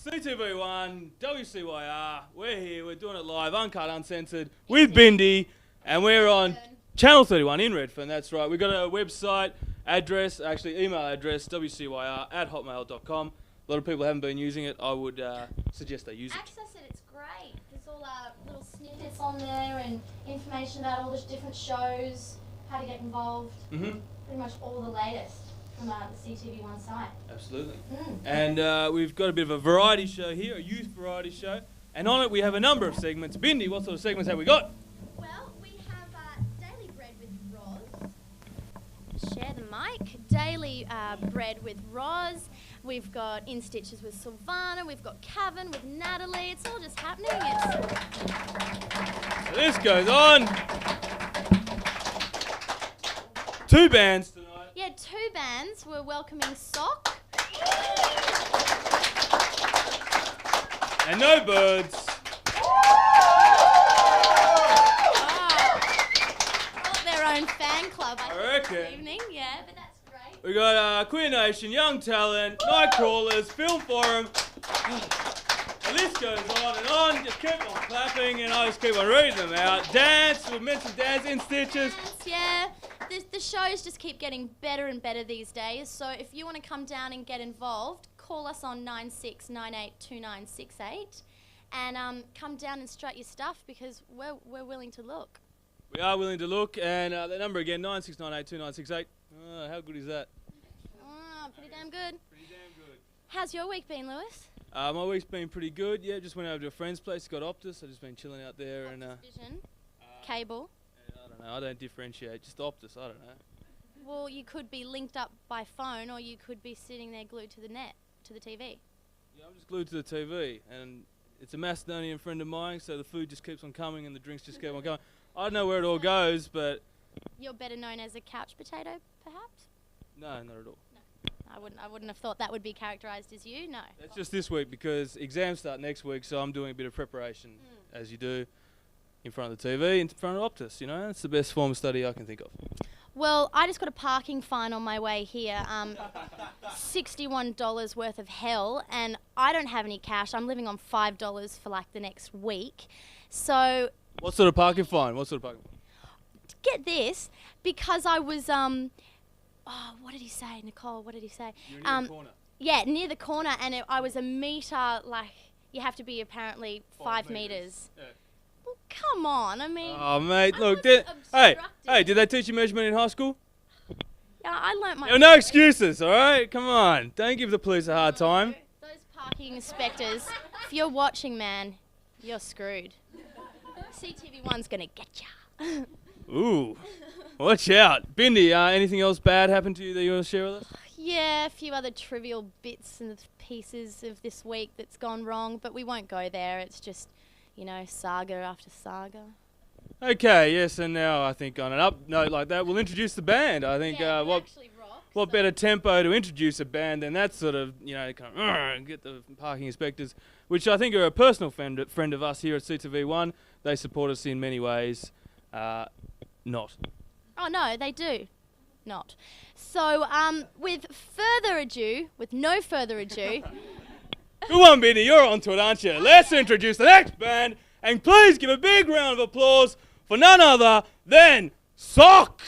CTV1, WCYR, we're here, we're doing it live, uncut, uncensored, with Bindi, and we're on Channel 31 in Redfern, that's right. We've got a website address, actually email address, wcyr@hotmail.com. A lot of people haven't been using it. I would suggest they use it. Access it, it's great. There's all our little snippets on there and information about all the different shows, how to get involved. Pretty much all the latest from the CTV1 site. Absolutely. And we've got a bit of a variety show here, a youth variety show. And on it we have a number of segments. Bindi, what sort of segments have we got? Well, we have Daily Bread with Roz. Share the mic. Daily Bread with Roz. We've got In Stitches with Silvana. We've got Kevin with Natalie. It's all just happening. So this goes on. 2 bands tonight. Yeah, 2 bands. We're welcoming Sock. And No Birds. Got their own fan club, I reckon. This evening. Yeah, but that's great. We got Queer Nation, Young Talent, Night Crawlers, Film Forum. The list goes on and on. Just keep on clapping and I just keep on reading them out. Dance, we've mentioned Dance, In Stitches. Dance, yeah. The shows just keep getting better and better these days. So if you want to come down and get involved, call us on 96982968 and come down and strut your stuff because we're willing to look. We are willing to look, and the number again, 96982968. How good is that? Pretty damn good. Pretty damn good. How's your week been, Lewis? My week's been pretty good. Yeah, just went over to a friend's place, got Optus. I've just been chilling out there. Optus Vision, cable. I don't know, I don't differentiate, just Optus, I don't know. Well, you could be linked up by phone or you could be sitting there glued to the TV. Yeah, I'm just glued to the TV, and it's a Macedonian friend of mine, so the food just keeps on coming and the drinks just keep on going. I don't know where it all goes, but... You're better known as a couch potato, perhaps? No, not at all. No, I wouldn't have thought that would be characterised as you, no. That's just this week, because exams start next week, so I'm doing a bit of preparation, as you do, in front of the TV, in front of Optus, you know? It's the best form of study I can think of. Well, I just got a parking fine on my way here, $61 worth of hell, and I don't have any cash. I'm living on $5 for like the next week. So... What sort of parking fine? What sort of parking fine? Get this, because I was, what did he say, Nicole? What did he say? You're near the corner. Yeah, near the corner, and I was a metre, like, you have to be apparently 5 metres. Yeah. Well, come on, I mean... Oh, mate, look, hey, did they teach you measurement in high school? Yeah, I learnt my... No excuses, all right? Come on, don't give the police a hard time. Those parking inspectors, if you're watching, man, you're screwed. CTV1's gonna get ya. Ooh, watch out. Bindi, anything else bad happened to you that you want to share with us? Yeah, a few other trivial bits and pieces of this week that's gone wrong, but we won't go there. It's just, you know, saga after saga. Okay, yes, and now I think on an up note like that, we'll introduce the band. I think what better tempo to introduce a band than that sort of, you know, kind of get the parking inspectors, which I think are a personal friend of us here at CTV1. They support us in many ways. Not. Oh, no, they do. Not. So, with no further ado... Go on, Bindi, you're onto it, aren't you? Let's introduce the next band, and please give a big round of applause for none other than Sock!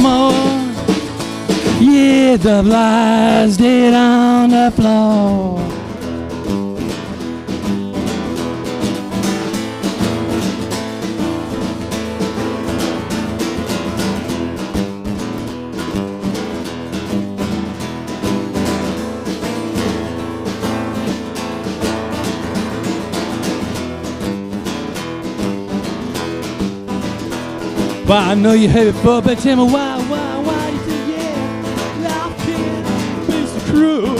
more. Yeah, the lies dead on the floor. Well, I know you heard it before, but tell me why do you think, yeah, life can be so cruel?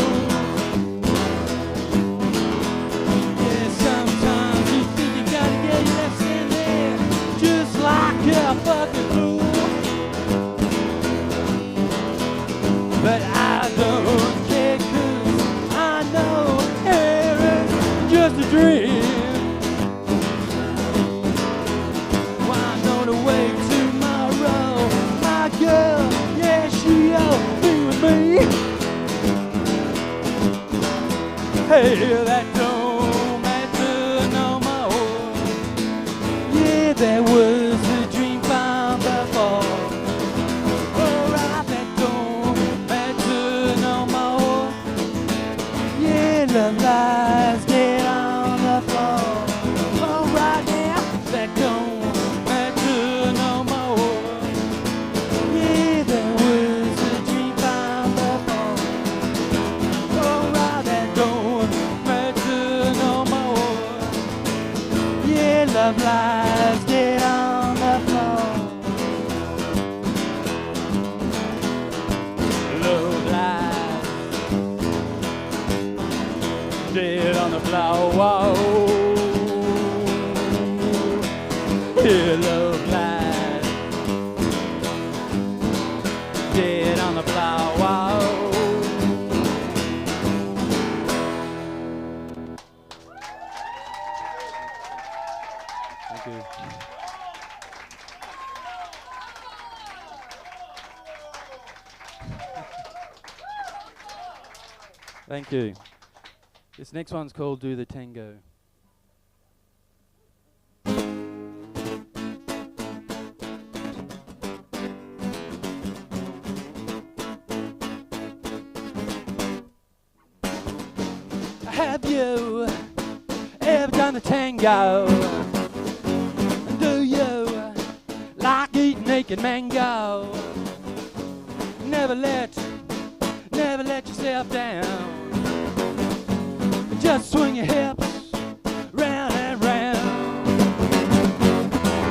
Yeah, sometimes you think you gotta get your left hand there, just like a fucking fool. But I don't care, 'cause I know it's just a dream. Well, I know the way tomorrow, my girl, yeah, she'll be with me. Hey, that don't matter no more. Yeah, that was a dream from before. Alright, that don't matter no more. Yeah, love lies dead on the floor. Alright now, that don't matter no more. Yeah, there was a dream from before. Alright, that don't matter no more. Yeah, love lies dead on the floor. Love lies dead on the floor. Yeah, love lies dead on the floor. Thank you. Thank you. This next one's called Do the Tango. Have you ever done the tango? Do you like eating naked mango? Never let yourself down. Just swing your hips round and round.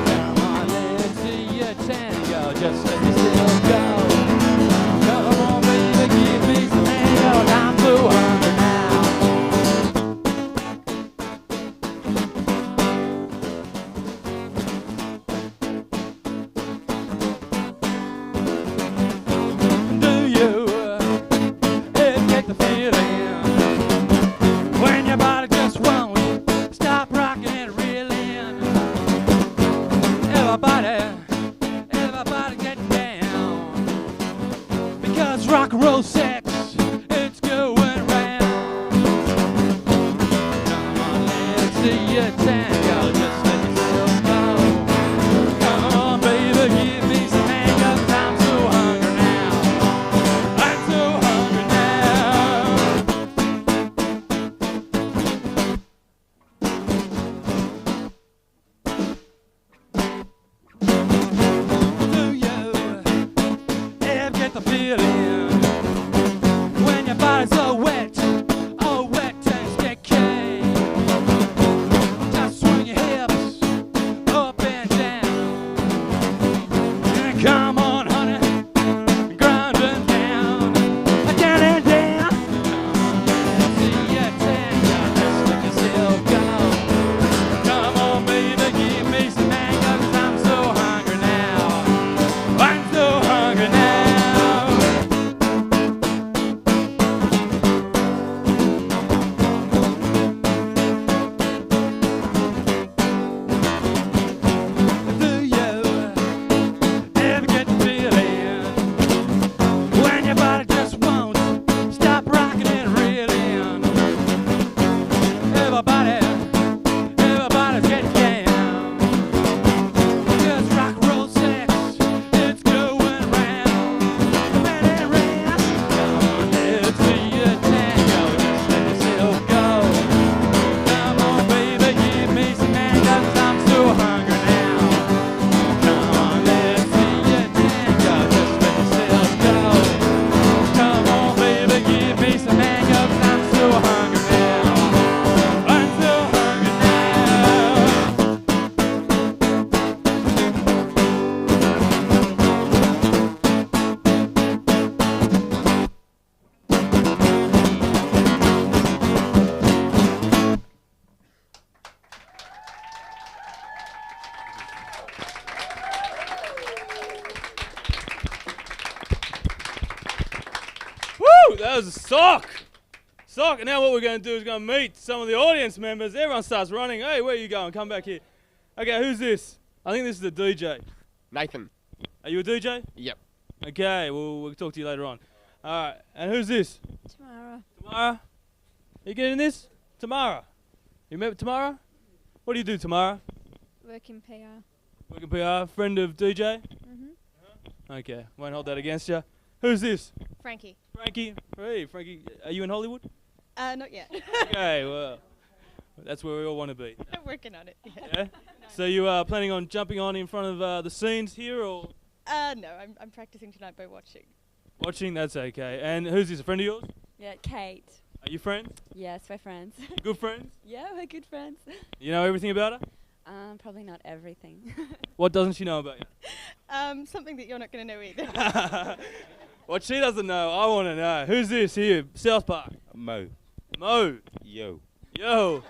Come on, let's see your tango. Just let yourself go. Come on, baby, give me some tango. I'm so hungry now. Do you ever get the feeling when your body just won't stop rocking and reeling? Everybody getting down, because rock and roll sex, it's going round. Come on, let's see your tango, just let yourself go. Come on, baby, give me some tango, 'cause I'm so hungry now. I'm so hungry now. Do you ever get the feeling when your body's so wet, oh wet and sticky? Just that was a sock. Sock. And now what we're going to do is going to meet some of the audience members. Everyone starts running. Hey, where are you going? Come back here. Okay, who's this? I think this is the DJ. Nathan. Are you a DJ? Yep. Okay, we'll talk to you later on. All right, and who's this? Tamara. Tamara? You getting this? Tamara. You met Tamara? What do you do, Tamara? Work in PR. Work in PR, friend of DJ? Mm-hmm. Okay, won't hold that against you. Who's this? Frankie. Frankie. Hey, Frankie, are you in Hollywood? Not yet. Okay, well, that's where we all want to be. I'm working on it. Yeah? So you are planning on jumping on in front of the scenes here, or? No, I'm practicing tonight by watching. Watching, that's okay. And who's this, a friend of yours? Yeah, Kate. Are you friends? Yes, we're friends. Good friends? Yeah, we're good friends. You know everything about her? Probably not everything. What doesn't she know about you? Something that you're not going to know either. What she doesn't know, I want to know. Who's this here? South Park. Mo. Mo. Yo. Yo.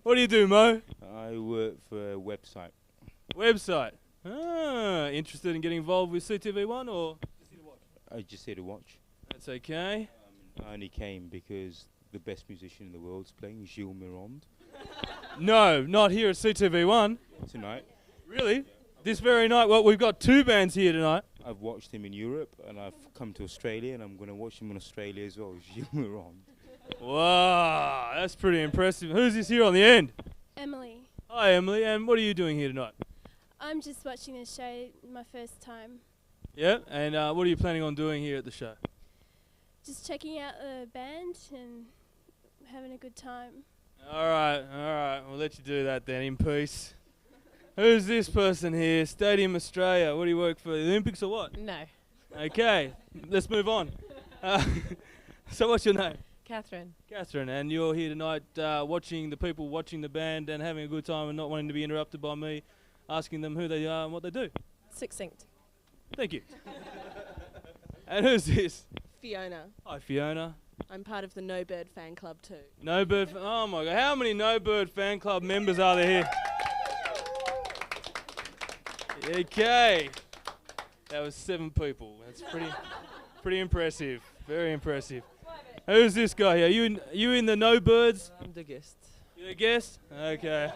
What do you do, Mo? I work for a website. Website. Ah, interested in getting involved with CTV1 or? I just here to watch. That's okay. I only came because the best musician in the world's playing, Gilles Mirand. No, not here at CTV1. Tonight. Really? This very night? Well, we've got two bands here tonight. I've watched him in Europe and I've come to Australia and I'm going to watch him in Australia as well, Gilles Mirand. Wow, that's pretty impressive. Who's this here on the end? Emily. Hi, Emily. And what are you doing here tonight? I'm just watching the show my first time. Yeah, and what are you planning on doing here at the show? Just checking out the band and having a good time. All right. We'll let you do that then in peace. Who's this person here? Stadium Australia. What do you work for? The Olympics or what? No. Okay, let's move on. So what's your name? Catherine. Catherine, and you're here tonight watching the people watching the band and having a good time and not wanting to be interrupted by me asking them who they are and what they do. Succinct. Thank you. And who's this? Fiona. Hi, Fiona. I'm part of the No Bird fan club too. No Bird. Oh my God! How many No Bird fan club members are there here? Okay. That was 7 people. That's pretty impressive. Very impressive. Who's this guy here? You in the No Birds? I'm the guest. You're the guest? Okay.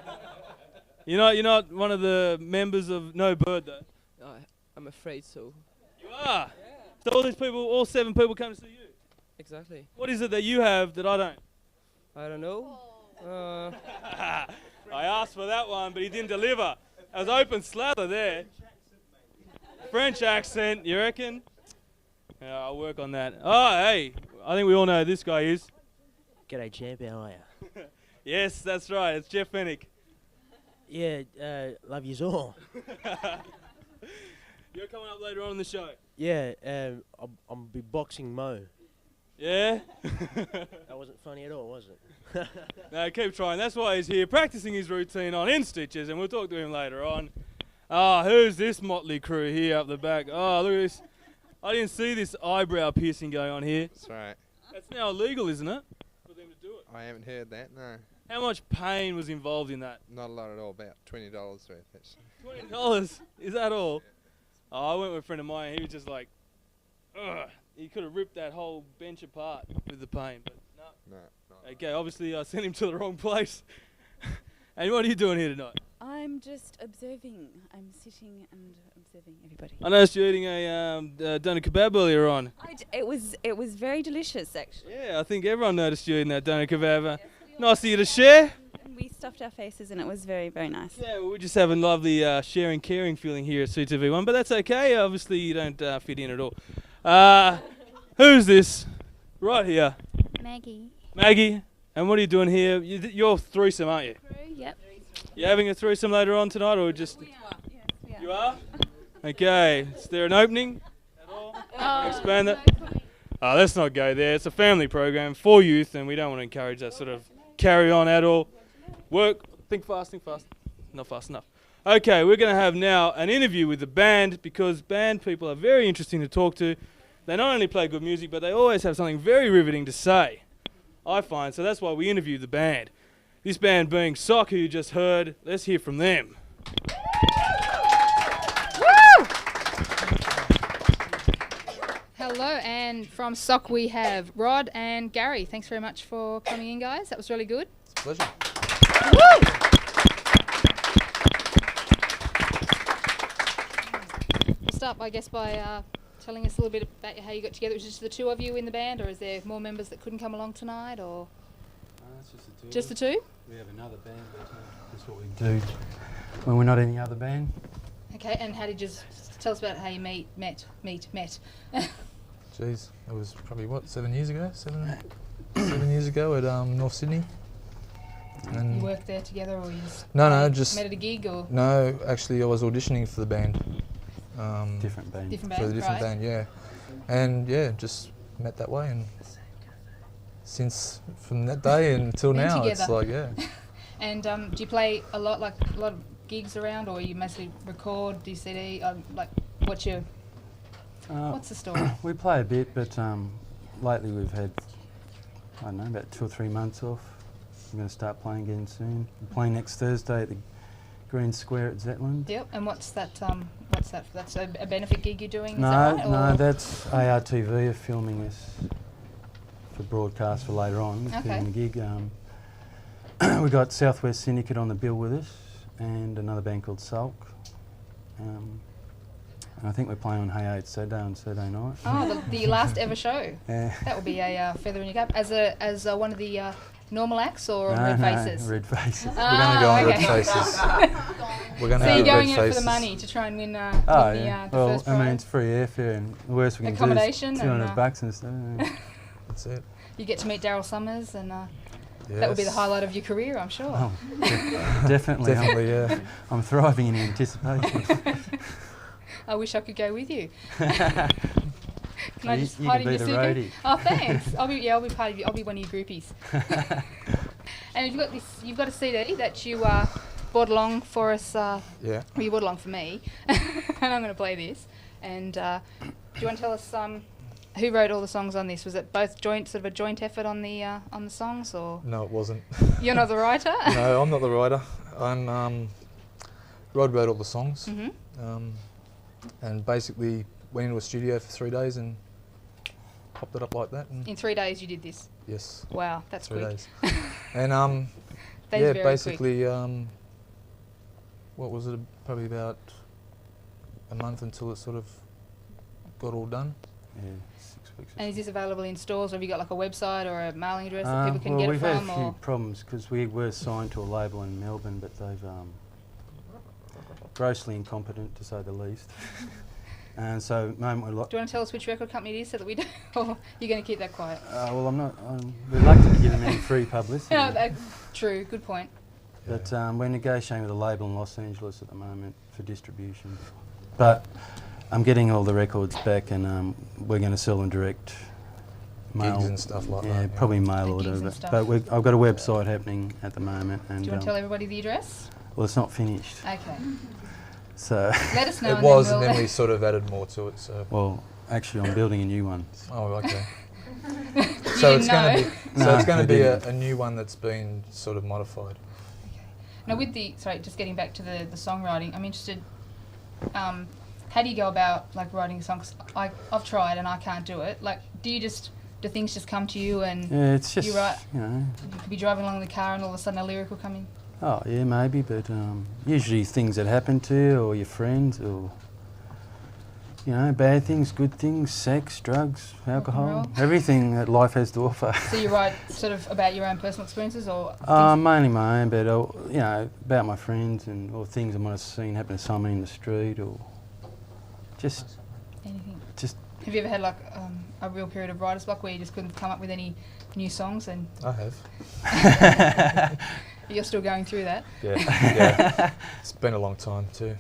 You're not one of the members of No Bird though. I'm afraid so. You are. So all these people, all 7 people, come to see you. Exactly. What is it that you have that I don't? I don't know. I asked for that one, but he didn't deliver. I was open slather there. French accent, you reckon? Yeah, I'll work on that. Oh, hey, I think we all know who this guy is. G'day, champ. How are you? Yes, that's right. It's Jeff Fennick. Yeah, love yous all. You're coming up later on in the show. Yeah, I'll be boxing Mo. Yeah? That wasn't funny at all, was it? No, keep trying. That's why he's here, practicing his routine on In Stitches, and we'll talk to him later on. Who's this motley crew here up the back? Oh, look at this. I didn't see this eyebrow piercing going on here. That's right. That's now illegal, isn't it? For them to do it. I haven't heard that, no. How much pain was involved in that? Not a lot at all, about $20 worth. That's $20? Is that all? Oh, I went with a friend of mine, he was just like, ugh. He could have ripped that whole bench apart with the pain, but no. No. Okay, obviously I sent him to the wrong place. And what are you doing here tonight? I'm just observing. I'm sitting and observing everybody. I noticed you eating a doner kebab earlier on. It was very delicious, actually. Yeah, I think everyone noticed you eating that doner kebab. Nice of you to share. And we stuffed our faces, and it was very, very nice. Yeah, well, we just have a lovely sharing, caring feeling here at CTV1, but that's okay. Obviously, you don't fit in at all. Who's this? Right here. Maggie. Maggie. And what are you doing here? You're threesome, aren't you? Yep. You having a threesome later on tonight, or just? We are. Yes, we are. You are? Okay. Is there an opening at all? Expand that. Oh, let's not go there. It's a family program for youth, and we don't want to encourage that sort of carry on at all. Work. Think fast. Not fast enough. Okay, we're going to have now an interview with the band, because band people are very interesting to talk to. They not only play good music, but they always have something very riveting to say, I find. So that's why we interview the band. This band being Sock, who you just heard. Let's hear from them. Hello Hello, and from SOC we have Rod and Gary. Thanks very much for coming in, guys. That was really good. It's a pleasure. Woo! We'll start, I guess, by telling us a little bit about how you got together. Was it just the two of you in the band, or is there more members that couldn't come along tonight, or? It's just the two. Just the two? We have another band, but that's what we do when we're not in the other band. Okay, and how did you tell us about how you met? Jeez, that was probably what, 7 years ago? 7 years ago at North Sydney. And You worked there together, or you just no, just met at a gig, or? No, actually, I was auditioning for the band. Different band. Different For the band, different right. band, yeah. And yeah, just met that way, and since from that day until Been now, it's together. like And do you play a lot of gigs around, or you mostly record, do CD? Like, what's your what's the story? We play a bit, but lately we've had, I don't know, about 2 or 3 months off. We're going to start playing again soon. We're playing next Thursday at the Green Square at Zetland. Yep. And what's that? That's a benefit gig you're doing? Is No, that right? no, or? that's ARTV are filming us for broadcast for later on. We're Okay. doing the gig. We got Southwest Syndicate on the bill with us, and another band called Sulk. And I think we're playing on Hey Hey It's Saturday on Saturday night. Oh, the last ever show. Yeah. That would be a feather in your cap. As one of the normal acts, or on No, Red no, Faces? Red Faces. We're going to go on okay. Red Faces. We're going to So do you're going Red in Faces. for the money to try and win Oh the yeah. the Well, first I mean, prize. it's free airfare, and the worst we can do Accommodation is and, $200 and stuff. That's it. You get to meet Daryl Summers, and Yes. that would be the highlight of your career, I'm sure. Oh, definitely. Definitely, yeah. I'm thriving in anticipation. I wish I could go with you. Can I You- just you hide can in be your the secret? roadie. Oh, thanks. I'll be part of you. I'll be one of your groupies. And you've got a CD that you brought along for us. Yeah. Well, you brought along for me, and I'm going to play this. And do you want to tell us who wrote all the songs on this? Was it both sort of a joint effort on the songs, or? No, it wasn't. You're not the writer? No, I'm not the writer. Rod wrote all the songs, and basically went into a studio for 3 days and popped it up like that. And In 3 days you did this? yes. Wow, that's 3 quick. days. And That is yeah, very basically, what was it? Probably about a month until it sort of got all done. Yeah, 6 weeks. And is this available in stores, or have you got like a website or a mailing address that people can well, get it we've from? had a few Or problems because we were signed to a label in Melbourne, but they've grossly incompetent, to say the least. And so at the moment we're do you want to tell us which record company it is so that we don't, or you're going to keep that quiet? well, I'm reluctant to give them any free publicity. No, true, good point. But we're negotiating with a label in Los Angeles at the moment for distribution. But I'm getting all the records back, and we're going to sell them direct. Mail. Gigs and stuff like that. Yeah, yeah. probably mail The order. gigs and But, stuff. I've got a website happening at the moment. And Do you want to tell everybody the address? well, it's not finished. Okay. So Let us know. It and was, then and we'll then we sort of added more to it. So. well, actually, I'm building a new one. Oh, okay. You So it's didn't going know? to be. No, So it's going I to be didn't. a new one that's been sort of modified. Now with just getting back to the songwriting, I'm interested, how do you go about like writing a song? 'Cause I've tried and I can't do it. Like, do things just come to you and Yeah, it's just, you write? you know. You could be driving along in the car and all of a sudden a lyric will come in. Oh, yeah, maybe, but usually things that happen to you or your friends or, you know, bad things, good things, sex, drugs, alcohol, roll. everything that life has to offer. So you write sort of about your own personal experiences, or Mainly my own, but, you know, about my friends and or things I might have seen happen to someone in the street or just... anything? Just... Have you ever had like a real period of writer's block where you just couldn't come up with any new songs? And I have. You're still going through that? Yeah, yeah. It's been a long time too.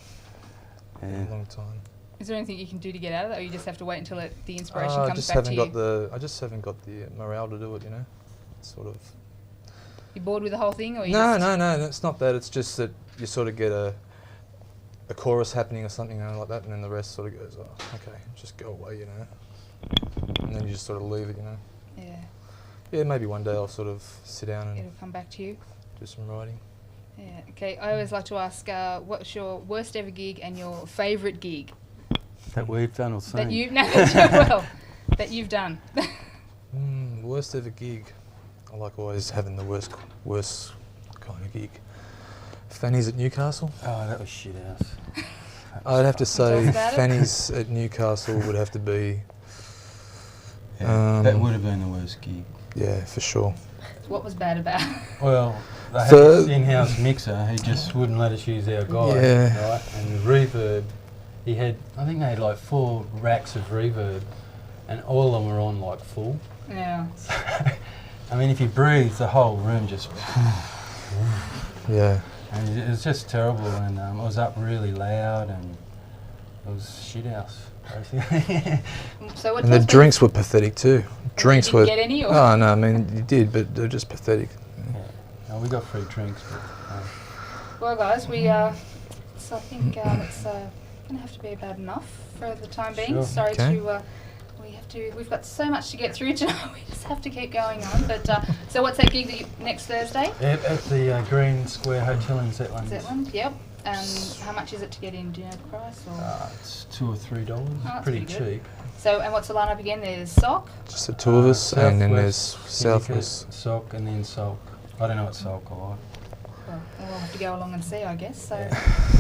Yeah. A long time. Is there anything you can do to get out of that, or you just have to wait until the inspiration I comes just back haven't to got you? I just haven't got the morale to do it, you know. Sort of. You're bored with the whole thing, or you No, just no, it's not that. It's just that you sort of get a chorus happening or something, you know, like that, and then the rest sort of goes, oh, okay, just go away, you know. And then you just sort of leave it, you know. Yeah. Yeah, maybe one day I'll sort of sit down and It'll come back to you. do some writing. Yeah. Okay. I always like to ask, what's your worst ever gig and your favourite gig That we've done or seen. that you? No, well, that you've done? Worst ever gig. I like always having the worst kind of gig. Fanny's at Newcastle. Oh, that was shit house. I'd have to say about it? Fanny's at Newcastle would have to be. That would have been the worst gig. Yeah, for sure. What was bad about it? Well, they had So- this in-house mixer. He just wouldn't let us use our guide. Yeah. Right? And the reverb, I think they had like 4 racks of reverb, and all of them were on like full. Yeah. I mean, if you breathe, the whole room just. Yeah. And it was just terrible, and it was up really loud, and it was shit house, basically. So what And the was drinks were pathetic too. Drinks didn't were. get any, or? Oh no, I mean you did, but they're just pathetic. No, we got free drinks, but. Well, guys, we so I think it's going to have to be about enough for the time being. Sure. Sorry Okay. to. We've got so much to get through tonight. We just have to keep going on. But so, what's that gig that next Thursday? At the Green Square Hotel in Zetland. Zetland, yep. And how much is it to get in? Do you know the price? Or? It's $2 or $3. that's Pretty pretty good. cheap. So, and what's the lineup again? There's Sock. Just the two of us, and then there's Syndicate, Southwest. Sock, and then Sulk. I don't know what Sulk are like. Well, we'll have to go along and see, I guess. So,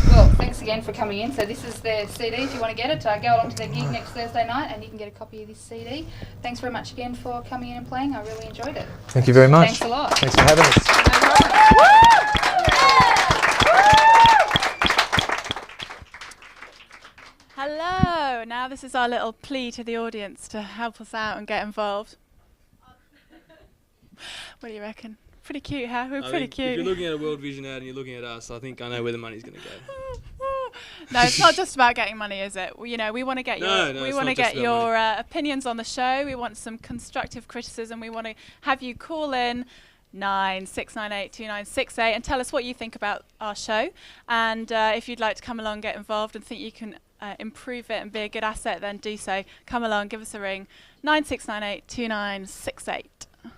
well, thanks again for coming in. So this is their CD. If you want to get it, go along to their gig next Thursday night, and you can get a copy of this CD. Thanks very much again for coming in and playing. I really enjoyed it. Thank you very much. Thanks a lot. Thanks for having us. Hello. Now this is our little plea to the audience to help us out and get involved. What do you reckon? Pretty cute, huh? We're pretty cute. If you're looking at a World Vision ad and you're looking at us, I think I know where the money's going to go. No, it's not just about getting money, is it? You know, we want to get No, your no, we it's want to not just get about your opinions on the show. We want some constructive criticism. We want to have you call in 96982968 and tell us what you think about our show. And if you'd like to come along, get involved, and think you can improve it and be a good asset, then do so. Come along, give us a ring. 96982968.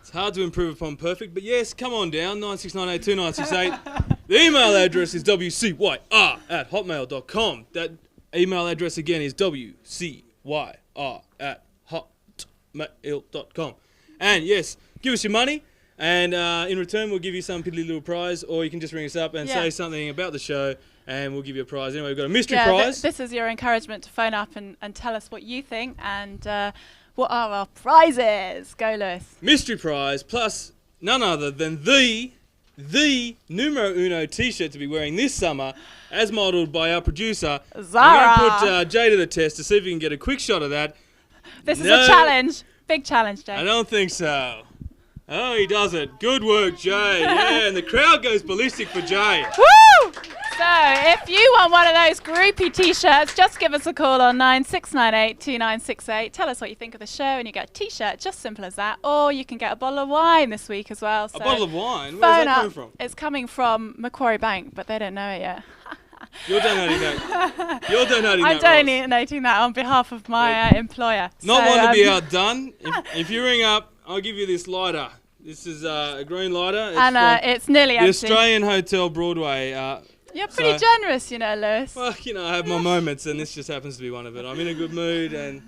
It's hard to improve upon perfect, but yes, come on down, 96982968. The email address is wcyr@hotmail.com. That email address again is wcyr@hotmail.com. And yes, give us your money, and in return we'll give you some piddly little prize, or you can just ring us up and say something about the show, and we'll give you a prize. Anyway, we've got a mystery prize. This is your encouragement to phone up and tell us what you think, and what are our prizes? Go, Lewis. Mystery prize plus none other than the numero uno t-shirt to be wearing this summer, as modelled by our producer. Zara. I'm going to put Jay to the test to see if we can get a quick shot of that. This is a challenge. Big challenge, Jay. I don't think so. Oh, he does it. Good work, Jay. Yeah, and the crowd goes ballistic for Jay. Woo! So, if you want one of those groupie t-shirts, just give us a call on 96982968. Tell us what you think of the show, and you get a t-shirt, just simple as that. Or you can get a bottle of wine this week as well. So A bottle of wine? Where's phone that coming up. from? It's coming from Macquarie Bank, but they don't know it yet. You're donating that. You're donating I'm that, Roz. donating that on behalf of my employer. Not So, one to be outdone. If you ring up, I'll give you this lighter. This is a green lighter. It's and from it's nearly the empty. Australian Hotel Broadway. You're pretty so- generous, you know, Lewis. Well, you know, I have my moments, and this just happens to be one of it. I'm in a good mood, and,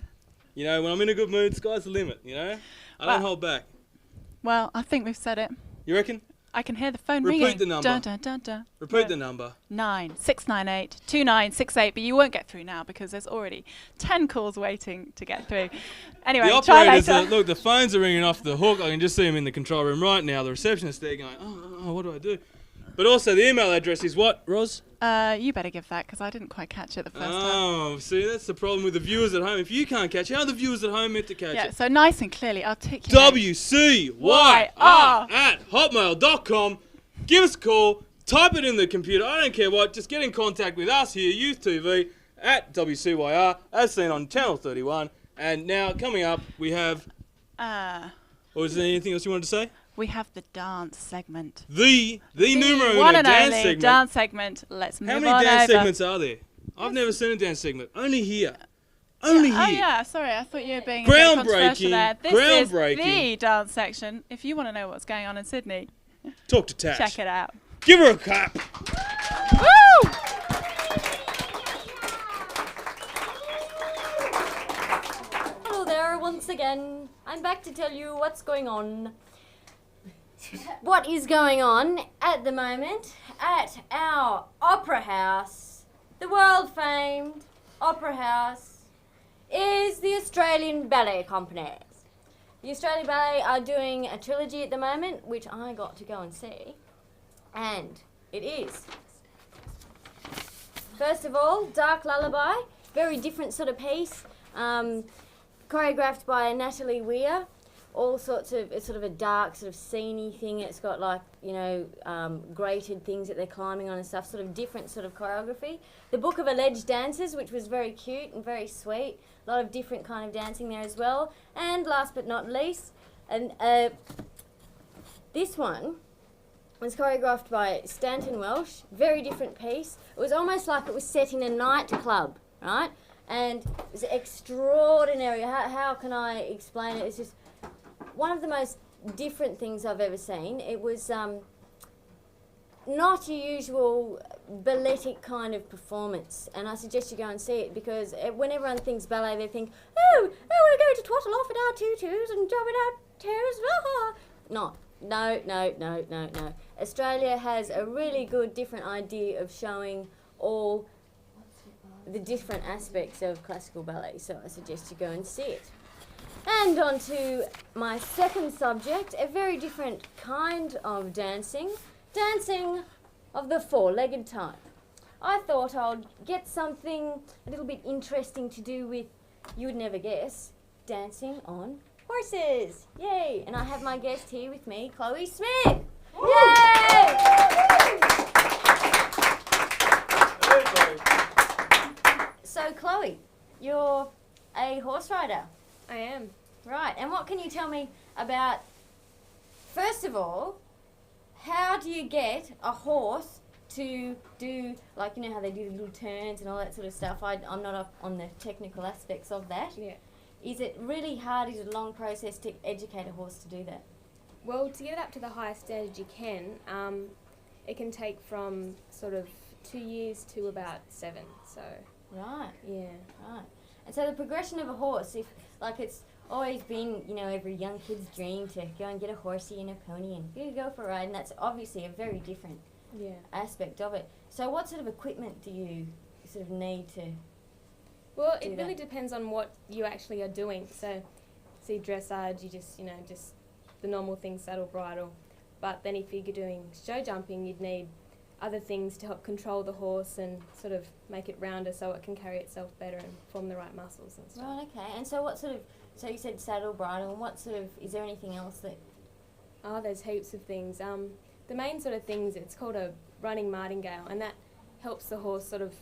you know, when I'm in a good mood, sky's the limit, you know? I don't hold back. Well, I think we've said it. You reckon? I can hear the phone Repeat ringing. the number. Dun, dun, dun, dun. Repeat the number. 96982968, but you won't get through now because there's already 10 calls waiting to get through. Anyway, The try operators, later. look, the phones are ringing off the hook. I can just see them in the control room right now. The receptionist there going, oh, what do I do? But also, the email address is what, Roz? You better give that because I didn't quite catch it the first time. Oh, see, that's the problem with the viewers at home. If you can't catch it, how are the viewers at home meant to catch Yeah, it? so nice and clearly articulate. WCYR@hotmail.com. Give us a call. Type it in the computer. I don't care what. Just get in contact with us here, Youth TV, at WCYR, as seen on Channel 31. And now, coming up, we have... or is there anything else you wanted to say? We have the dance segment. The numero uno one and dance only segment. dance segment. Let's move How on many dance over. segments are there? I've never seen a dance segment. Only here. Only here. Oh yeah, sorry, I thought you were being a bit controversial there. This is the dance section. If you want to know what's going on in Sydney, talk to Tash. check it out. Give her a clap. Woo! Hello there, once once again. I'm back to tell you what's going on. What is going on at the moment at our opera house, the world-famed opera house, is the Australian Ballet Company. The Australian Ballet are doing a trilogy at the moment, which I got to go and see, and it is, first of all, Dark Lullaby, very different sort of piece, choreographed by Natalie Weir. All sorts of, it's sort of a dark, sort of sceney thing. It's got like, you know, grated things that they're climbing on and stuff, sort of different sort of choreography. The Book of Alleged Dances, which was very cute and very sweet. A lot of different kind of dancing there as well. And last but not least, and this one was choreographed by Stanton Welsh. Very different piece. It was almost like it was set in a nightclub, right? And it was extraordinary. How can I explain it? It's just one of the most different things I've ever seen. It was not your usual balletic kind of performance, and I suggest you go and see it, because when everyone thinks ballet, they think, oh, we're going to twaddle off in our tutus and jump in our toes. No. Australia has a really good different idea of showing all the different aspects of classical ballet, so I suggest you go and see it. And on to my second subject, a very different kind of dancing. Dancing of the four-legged type. I thought I'd get something a little bit interesting to do with, you would never guess, dancing on horses. Yay! And I have my guest here with me, Chloe Smith. Yay! So Chloe, you're a horse rider. I am. Right, and what can you tell me about, first of all, how do you get a horse to do, like, you know how they do the little turns and all that sort of stuff? I'm not up on the technical aspects of that. Yeah. Is it really hard, is it a long process to educate a horse to do that? Well, to get it up to the highest standard you can, it can take from sort of 2 years to about 7, so. Right. Yeah. Right. And so the progression of a horse, if, like, it's always been, you know, every young kid's dream to go and get a horsey and a pony and go for a ride, and that's obviously a very different aspect of it. So what sort of equipment do you sort of need to Well, it really depends on what you actually are doing. So, see, dressage, you just, you know, just the normal things, saddle, bridle. But then if you're doing show jumping, you'd need other things to help control the horse and sort of make it rounder so it can carry itself better and form the right muscles and stuff. Right, okay. And so what sort of, so you said saddle, bridle, and what sort of, is there anything else that? Oh, there's heaps of things. The main sort of things, it's called a running martingale, and that helps the horse sort of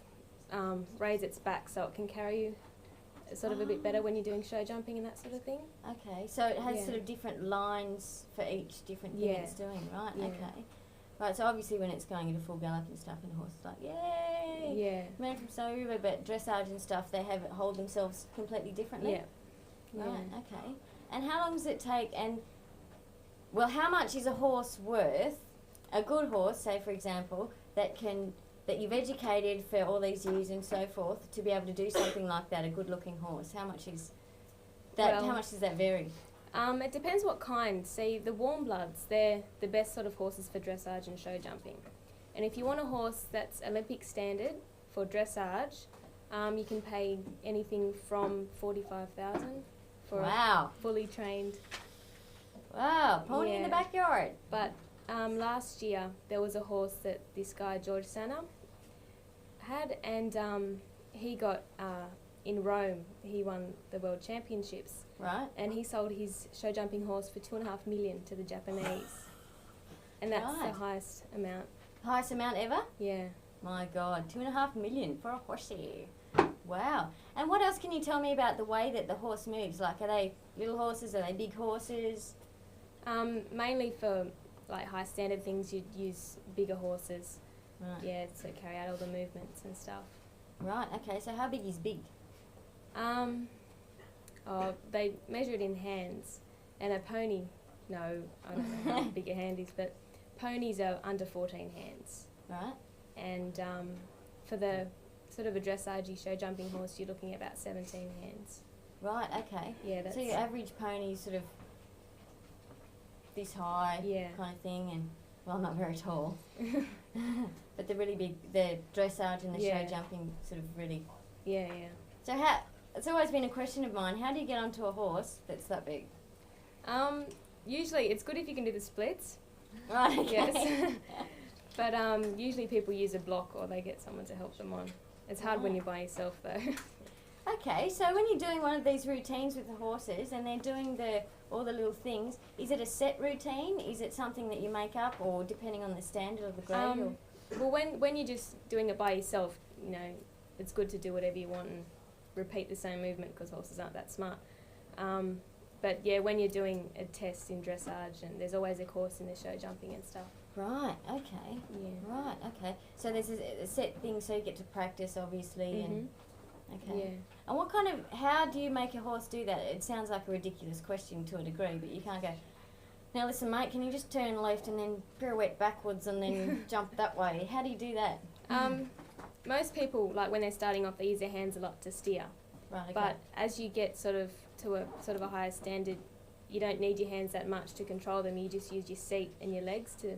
raise its back so it can carry you sort of a bit better when you're doing show jumping and that sort of thing. Okay, so it has sort of different lines for each different thing it's doing, right? Yeah. Okay. Right, so obviously when it's going into full gallop and stuff and the horse is like, yay! Yeah. Man from so over, but dressage and stuff, they have it hold themselves completely differently? Yeah. Right, okay. And how long does it take, and, well, how much is a horse worth, a good horse, say for example, that you've educated for all these years and so forth, to be able to do something like that, a good looking horse? How much is that, how much does that vary? It depends what kind. See, the warm bloods, they're the best sort of horses for dressage and show jumping. And if you want a horse that's Olympic standard for dressage, you can pay anything from $45,000 for a fully trained. Wow, pony in the backyard. But last year there was a horse that this guy George Sanna had, and he got in Rome. He won the world championships. Right. And he sold his show jumping horse for $2.5 million to the Japanese. And that's the highest amount. Highest amount ever? Yeah. My God, $2.5 million for a horsey. Wow. And what else can you tell me about the way that the horse moves? Like, are they little horses? Are they big horses? Mainly for like high standard things, you'd use bigger horses. Right. Yeah, to carry out all the movements and stuff. Right. Okay. So how big is big? They measure it in hands, and a pony. No, I don't know how big a hand is, but ponies are under 14 hands. Right. And for the sort of a dressage show jumping horse, you're looking at about 17 hands. Right, okay. Yeah, that's... So your average pony is sort of this high kind of thing, and, well, I'm not very tall. But the really big, the dressage and the show jumping sort of really... Yeah. So it's always been a question of mine, how do you get onto a horse that's that big? Usually it's good if you can do the splits. Right, okay. Yes. But usually people use a block or they get someone to help them on. It's hard when you're by yourself though. Okay, so when you're doing one of these routines with the horses and they're doing all the little things, is it a set routine? Is it something that you make up, or depending on the standard of the grade? Well, when you're just doing it by yourself, you know, it's good to do whatever you want and repeat the same movement because horses aren't that smart. But yeah, when you're doing a test in dressage, and there's always a course in the show jumping and stuff. Right, okay. Yeah. Right, okay. So there's a set thing, so you get to practice, obviously, and... Okay. Yeah. And how do you make a horse do that? It sounds like a ridiculous question to a degree, but you can't go, now listen mate, can you just turn left and then pirouette backwards and then jump that way? How do you do that? Most people, like when they're starting off, they use their hands a lot to steer. Right, okay. But as you get sort of to a higher standard, you don't need your hands that much to control them. You just use your seat and your legs to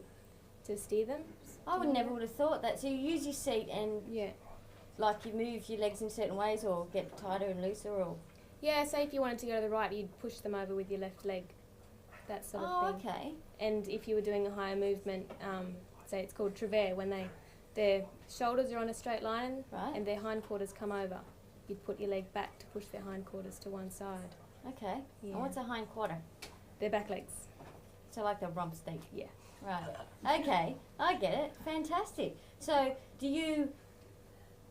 steer them. I would never would have thought that. So you use your seat and like you move your legs in certain ways or get tighter and looser, or... Yeah, say if you wanted to go to the right, you'd push them over with your left leg, that sort of thing. Okay. And if you were doing a higher movement, say it's called travers, when their shoulders are on a straight line and their hindquarters come over, you'd put your leg back to push their hindquarters to one side. Okay. Yeah. And what's a hind quarter? Their back legs. So like the rump steak? Yeah. Right. Okay, I get it. Fantastic. So do you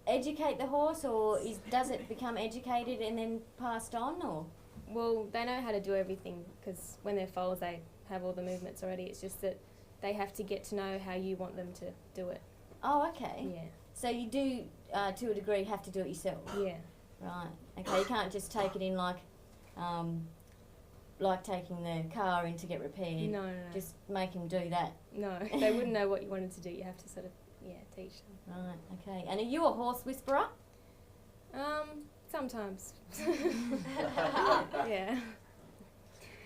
educate the horse, or does it become educated and then passed on, or? Well, they know how to do everything because when they're foals they have all the movements already. It's just that they have to get to know how you want them to do it. Oh, okay. Yeah. So you do, to a degree, have to do it yourself? Yeah. Right. Okay, you can't just take it in like taking the car in to get repaired. No. Just make them do that. No, they wouldn't know what you wanted to do. You have to sort of, teach them. Right, okay. And are you a horse whisperer? Sometimes. Yeah.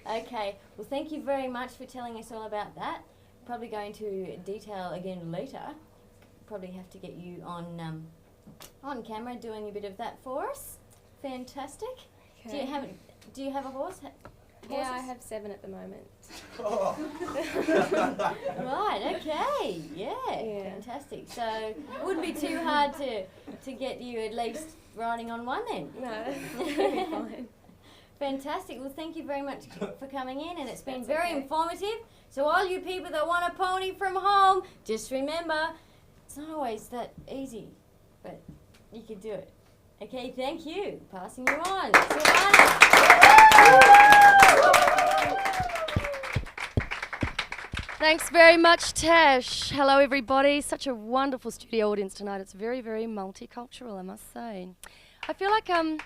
Okay, well thank you very much for telling us all about that. Probably go into detail again later. Probably have to get you on camera doing a bit of that for us. Fantastic. Okay. Do you have a horse? Yeah, I have 7 at the moment. Right, okay, yeah, fantastic. So it wouldn't be too hard to get you at least riding on one then? No, that'll be fine. Fantastic. Well, thank you very much for coming in, and it's been very informative. So all you people that want a pony from home, just remember, it's not always that easy, but you can do it. Okay, thank you. Passing you on. Silvana. Thanks very much, Tash. Hello, everybody. Such a wonderful studio audience tonight. It's very, very multicultural, I must say. I feel like, yeah,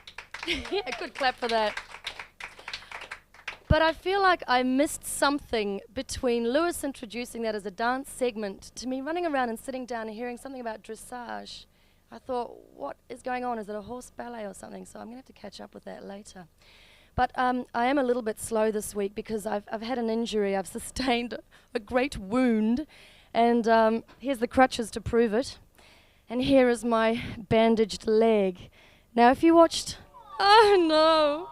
good clap for that. But I feel like I missed something between Lewis introducing that as a dance segment to me running around and sitting down and hearing something about dressage. I thought, what is going on? Is it a horse ballet or something? So I'm going to have to catch up with that later. But I am a little bit slow this week because I've had an injury. I've sustained a great wound. And here's the crutches to prove it. And here is my bandaged leg. Now, if you watched... Oh, no.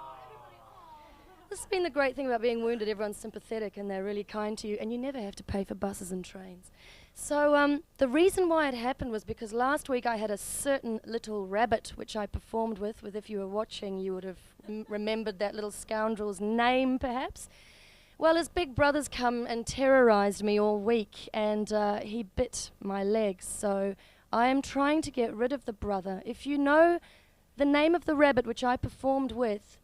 This has been the great thing about being wounded. Everyone's sympathetic and they're really kind to you. And you never have to pay for buses and trains. So the reason why it happened was because last week I had a certain little rabbit which I performed with if you were watching you would have remembered that little scoundrel's name perhaps. Well, his big brother's come and terrorized me all week and he bit my legs, so I am trying to get rid of the brother. If you know the name of the rabbit which I performed with,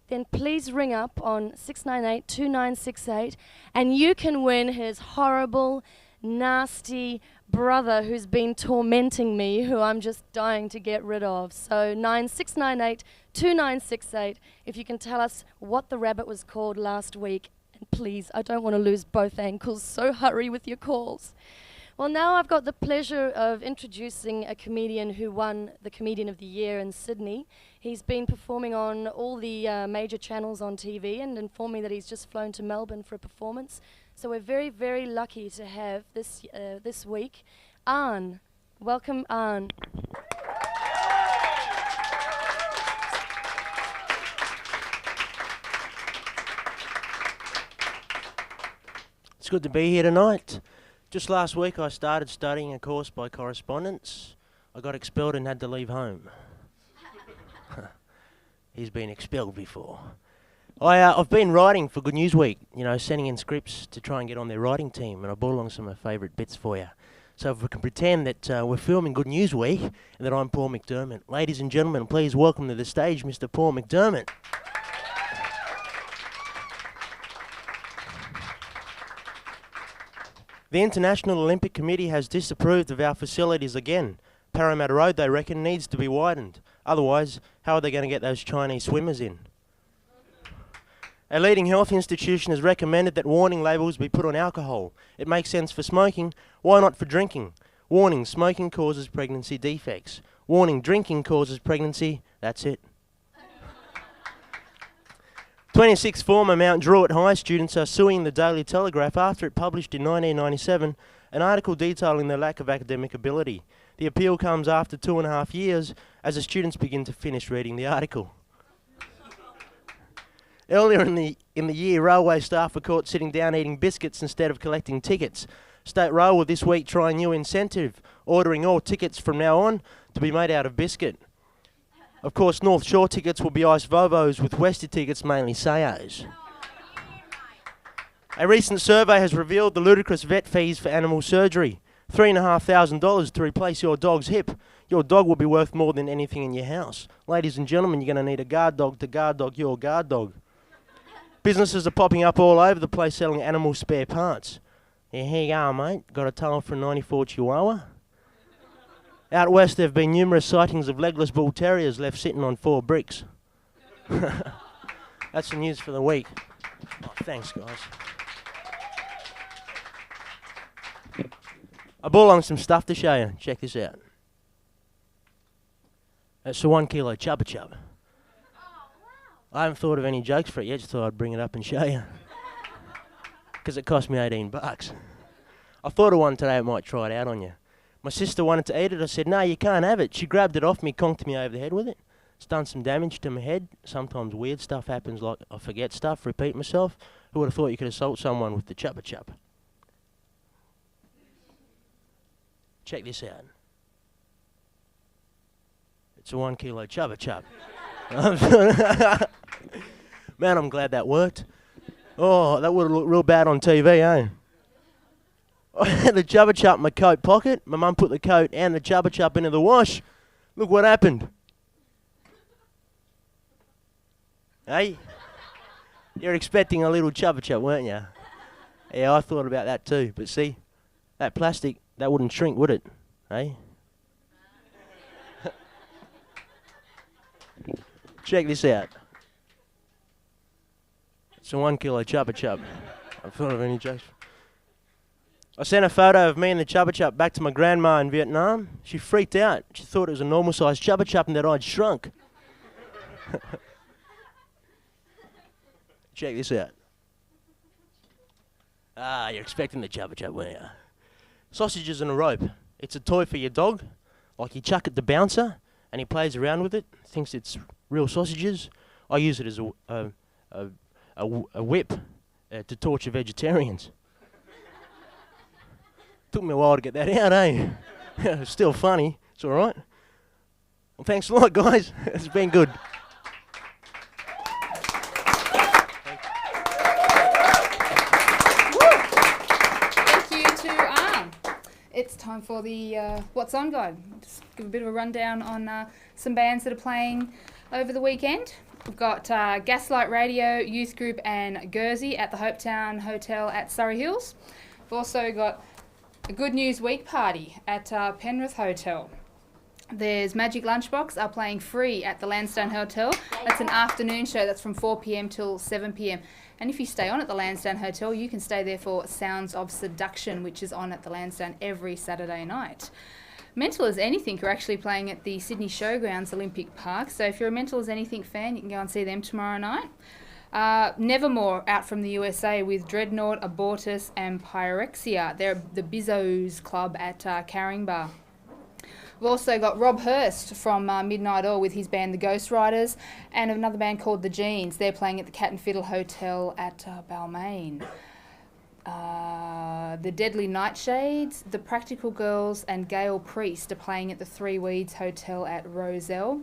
then please ring up on 698-2968 and you can win his horrible, nasty brother who's been tormenting me, who I'm just dying to get rid of. So 9698-2968 if you can tell us what the rabbit was called last week. And please, I don't want to lose both ankles, so hurry with your calls. Well, now I've got the pleasure of introducing a comedian who won the Comedian of the Year in Sydney. He's been performing on all the major channels on TV and informed me that he's just flown to Melbourne for a performance. So we're very, very lucky to have this week Anh. Welcome, Anh. It's good to be here tonight. Just last week I started studying a course by correspondence. I got expelled and had to leave home. He's been expelled before. I've been writing for Good News Week, you know, sending in scripts to try and get on their writing team, and I brought along some of my favourite bits for you. So if we can pretend that we're filming Good News Week and that I'm Paul McDermott. Ladies and gentlemen, please welcome to the stage Mr. Paul McDermott. The International Olympic Committee has disapproved of our facilities again. Parramatta Road, they reckon, needs to be widened. Otherwise, how are they going to get those Chinese swimmers in? A leading health institution has recommended that warning labels be put on alcohol. It makes sense for smoking. Why not for drinking? Warning, smoking causes pregnancy defects. Warning, drinking causes pregnancy. That's it. 26 former Mount Druitt High students are suing the Daily Telegraph after it published in 1997 an article detailing their lack of academic ability. The appeal comes after 2.5 years as the students begin to finish reading the article. Earlier in the year, railway staff were caught sitting down eating biscuits instead of collecting tickets. State Rail will this week try a new incentive, ordering all tickets from now on to be made out of biscuit. Of course, North Shore tickets will be iced Vovos, with Westie tickets mainly Sayos. A recent survey has revealed the ludicrous vet fees for animal surgery. $3,500 to replace your dog's hip. Your dog will be worth more than anything in your house. Ladies and gentlemen, you're going to need a guard dog to guard dog your guard dog. Businesses are popping up all over the place selling animal spare parts. Yeah, here you go, mate. Got a tail for a 94 Chihuahua? Out west, there have been numerous sightings of legless bull terriers left sitting on 4 bricks. That's the news for the week. Oh, thanks, guys. I brought along some stuff to show you. Check this out. That's the 1 kilo Chubba Chub. I haven't thought of any jokes for it yet, just thought I'd bring it up and show you. Because it cost me $18. I thought of one today, I might try it out on you. My sister wanted to eat it. I said, no, you can't have it. She grabbed it off me, conked me over the head with it. It's done some damage to my head. Sometimes weird stuff happens, like I forget stuff, repeat myself. Who would have thought you could assault someone with the Chubba Chub? Check this out. It's a 1 kilo Chubba Chub. Man, I'm glad that worked. Oh, that would have looked real bad on TV, eh? I had the Chubba Chup in my coat pocket. My mum put the coat and the Chubba Chup into the wash. Look what happened. Hey? You're expecting a little Chubba Chup, weren't you? Yeah, I thought about that too. But see, that plastic, that wouldn't shrink, would it? Hey? Check this out. It's a 1 kilo Chubba Chup. I thought of any jokes. I sent a photo of me and the Chubba Chup back to my grandma in Vietnam. She freaked out. She thought it was a normal sized Chubba Chup and that I'd shrunk. Check this out. Ah, you're expecting the Chubba Chup, weren't you? Sausages and a rope. It's a toy for your dog. Like you chuck it to bouncer and he plays around with it, thinks it's real sausages. I use it as a whip to torture vegetarians. Took me a while to get that out, eh? It's still funny. It's all right. Well, thanks a lot, guys. It's been good. Thank you to Anh. It's time for the What's On Guide. Just give a bit of a rundown on some bands that are playing over the weekend. We've got Gaslight Radio, Youth Group and Guernsey at the Hopetown Hotel at Surrey Hills. We've also got a Good News Week party at Penrith Hotel. There's Magic Lunchbox are playing free at the Lansdowne Hotel. That's an afternoon show. That's from 4 p.m. till 7 p.m. And if you stay on at the Lansdowne Hotel, you can stay there for Sounds of Seduction, which is on at the Lansdowne every Saturday night. Mental as Anything are actually playing at the Sydney Showgrounds Olympic Park. So if you're a Mental as Anything fan, you can go and see them tomorrow night. Nevermore out from the USA with Dreadnought, Abortus and Pyrexia. They're the Bizzos Club at Caringbah. We've also got Rob Hurst from Midnight Oil with his band The Ghost Riders, and another band called The Jeans. They're playing at the Cat and Fiddle Hotel at Balmain. The Deadly Nightshades, The Practical Girls and Gail Priest are playing at the Three Weeds Hotel at Roselle.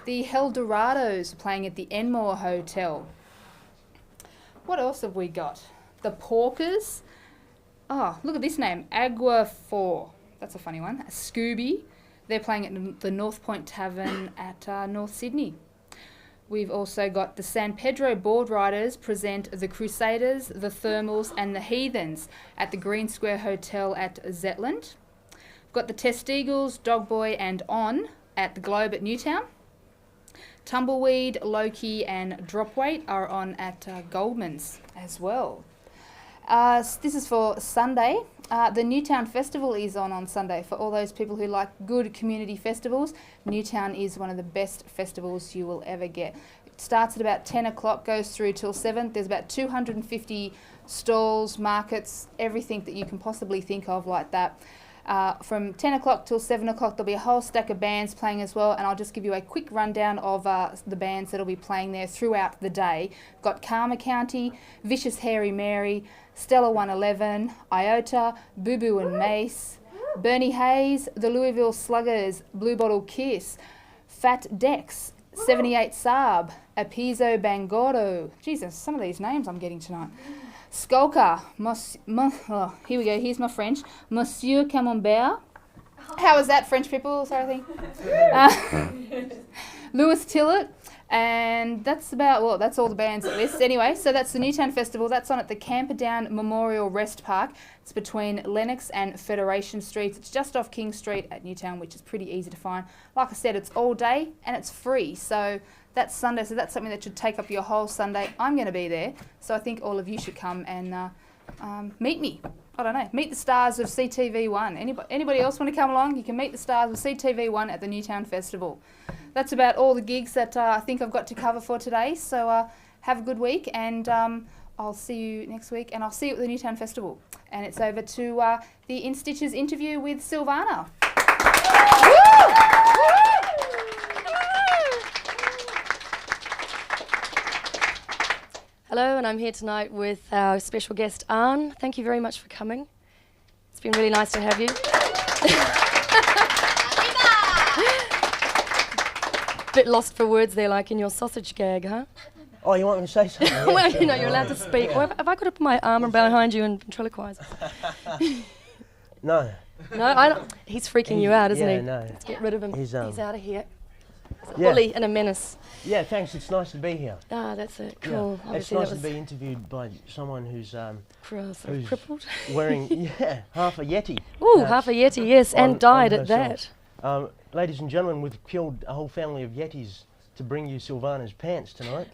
The Heldorados are playing at the Enmore Hotel. What else have we got? The Porkers. Oh, look at this name. Agua 4. That's a funny one. Scooby. They're playing at the North Point Tavern at North Sydney. We've also got the San Pedro Board Riders present the Crusaders, the Thermals and the Heathens at the Green Square Hotel at Zetland. We've got the Testigles, Dogboy and On at the Globe at Newtown. Tumbleweed, Loki and Dropweight are on at Goldman's as well. This is for Sunday. The Newtown Festival is on Sunday. For all those people who like good community festivals, Newtown is one of the best festivals you will ever get. It starts at about 10 o'clock, goes through till 7. There's about 250 stalls, markets, everything that you can possibly think of like that. From 10 o'clock till 7 o'clock, there'll be a whole stack of bands playing as well, and I'll just give you a quick rundown of the bands that'll be playing there throughout the day. Got Karma County, Vicious Hairy Mary, Stella 111, Iota, Boo Boo and Mace, Bernie Hayes, the Louisville Sluggers, Blue Bottle Kiss, Fat Dex, 78 Saab, Apizo Bangoro. Jesus, some of these names I'm getting tonight. Skulker, here we go, here's my French. Monsieur Camembert. How is that, French people? Sorry, Louis Tillett. And that's that's all the bands at this. Anyway, so that's the Newtown Festival. That's on at the Camperdown Memorial Rest Park. It's between Lennox and Federation Streets. It's just off King Street at Newtown, which is pretty easy to find. Like I said, it's all day and it's free. So that's Sunday. So that's something that should take up your whole Sunday. I'm going to be there. So I think all of you should come and meet me. I don't know, meet the stars of CTV1. Anybody else want to come along? You can meet the stars of CTV1 at the Newtown Festival. That's about all the gigs that I think I've got to cover for today. So have a good week, and I'll see you next week, and I'll see you at the Newtown Festival. And it's over to the In Stitches interview with Silvana. Hello, and I'm here tonight with our special guest, Anh. Thank you very much for coming. It's been really nice to have you. Bit lost for words there, like in your sausage gag, huh? Oh, you want me to say something? Well, you know, you're allowed to speak. Or have I got to put my arm behind you and ventriloquise? No. No, I don't. He's freaking you out, isn't he? Yeah, no. Let's get rid of him. He's out of here. He's a Yeah. bully and a menace. Yeah, thanks. It's nice to be here. Ah, that's it. Cool. Yeah. It's nice to be interviewed by someone who's crippled, wearing half a Yeti. Ooh, half a Yeti, yes, and died at that. Ladies and gentlemen, we've killed a whole family of Yetis to bring you Silvana's pants tonight.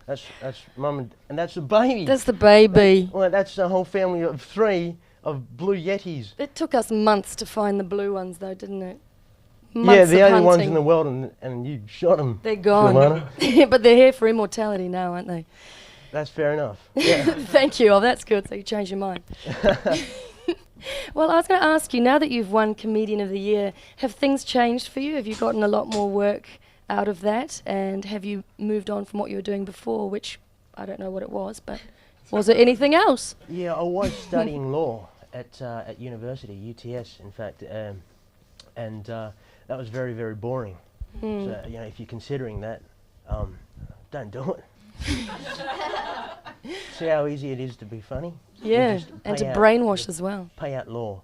That's Mum and that's the baby. That's the baby. Well, that's a whole family of 3 of blue Yetis. It took us months to find the blue ones, though, didn't it? Yeah, the only ones in the world, and you shot them. They're gone. But they're here for immortality now, aren't they? That's fair enough. Yeah. Thank you. Oh, that's good. So you changed your mind. Well, I was going to ask you, now that you've won Comedian of the Year, have things changed for you? Have you gotten a lot more work out of that? And have you moved on from what you were doing before, which I don't know what it was, but was it anything else? Yeah, I was studying law at university, UTS, in fact, and that was very, very boring. So, you know, if you're considering that, don't do it. See how easy it is to be funny? Yeah, and to brainwash as well. Pay out law.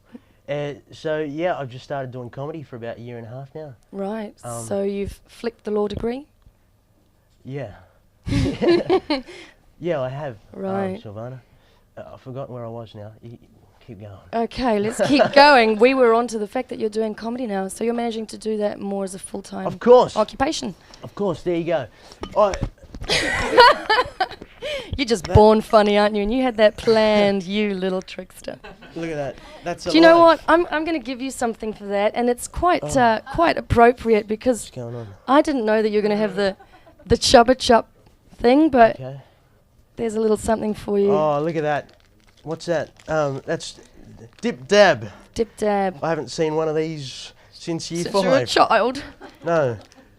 So, yeah, I've just started doing comedy for about 1.5 years now. Right, so you've flicked the law degree? Yeah. Yeah, I have, right. Silvana. I've forgotten where I was now. keep going. Okay, let's keep going. We were on to the fact that you're doing comedy now, so you're managing to do that more as a full-time Of course. occupation. Of course, there you go. I, You're just born funny, aren't you? And you had that planned, you little trickster. look at that. That's a Do you know life. what? I'm going to give you something for that, and it's quite quite appropriate because What's going on? I didn't know that you're going to have the chubba chup thing, but Okay. there's a little something for you. Oh, look at that. What's that? That's Dip Dab. Dip Dab. I haven't seen one of these since year Since 5. you're a child. No.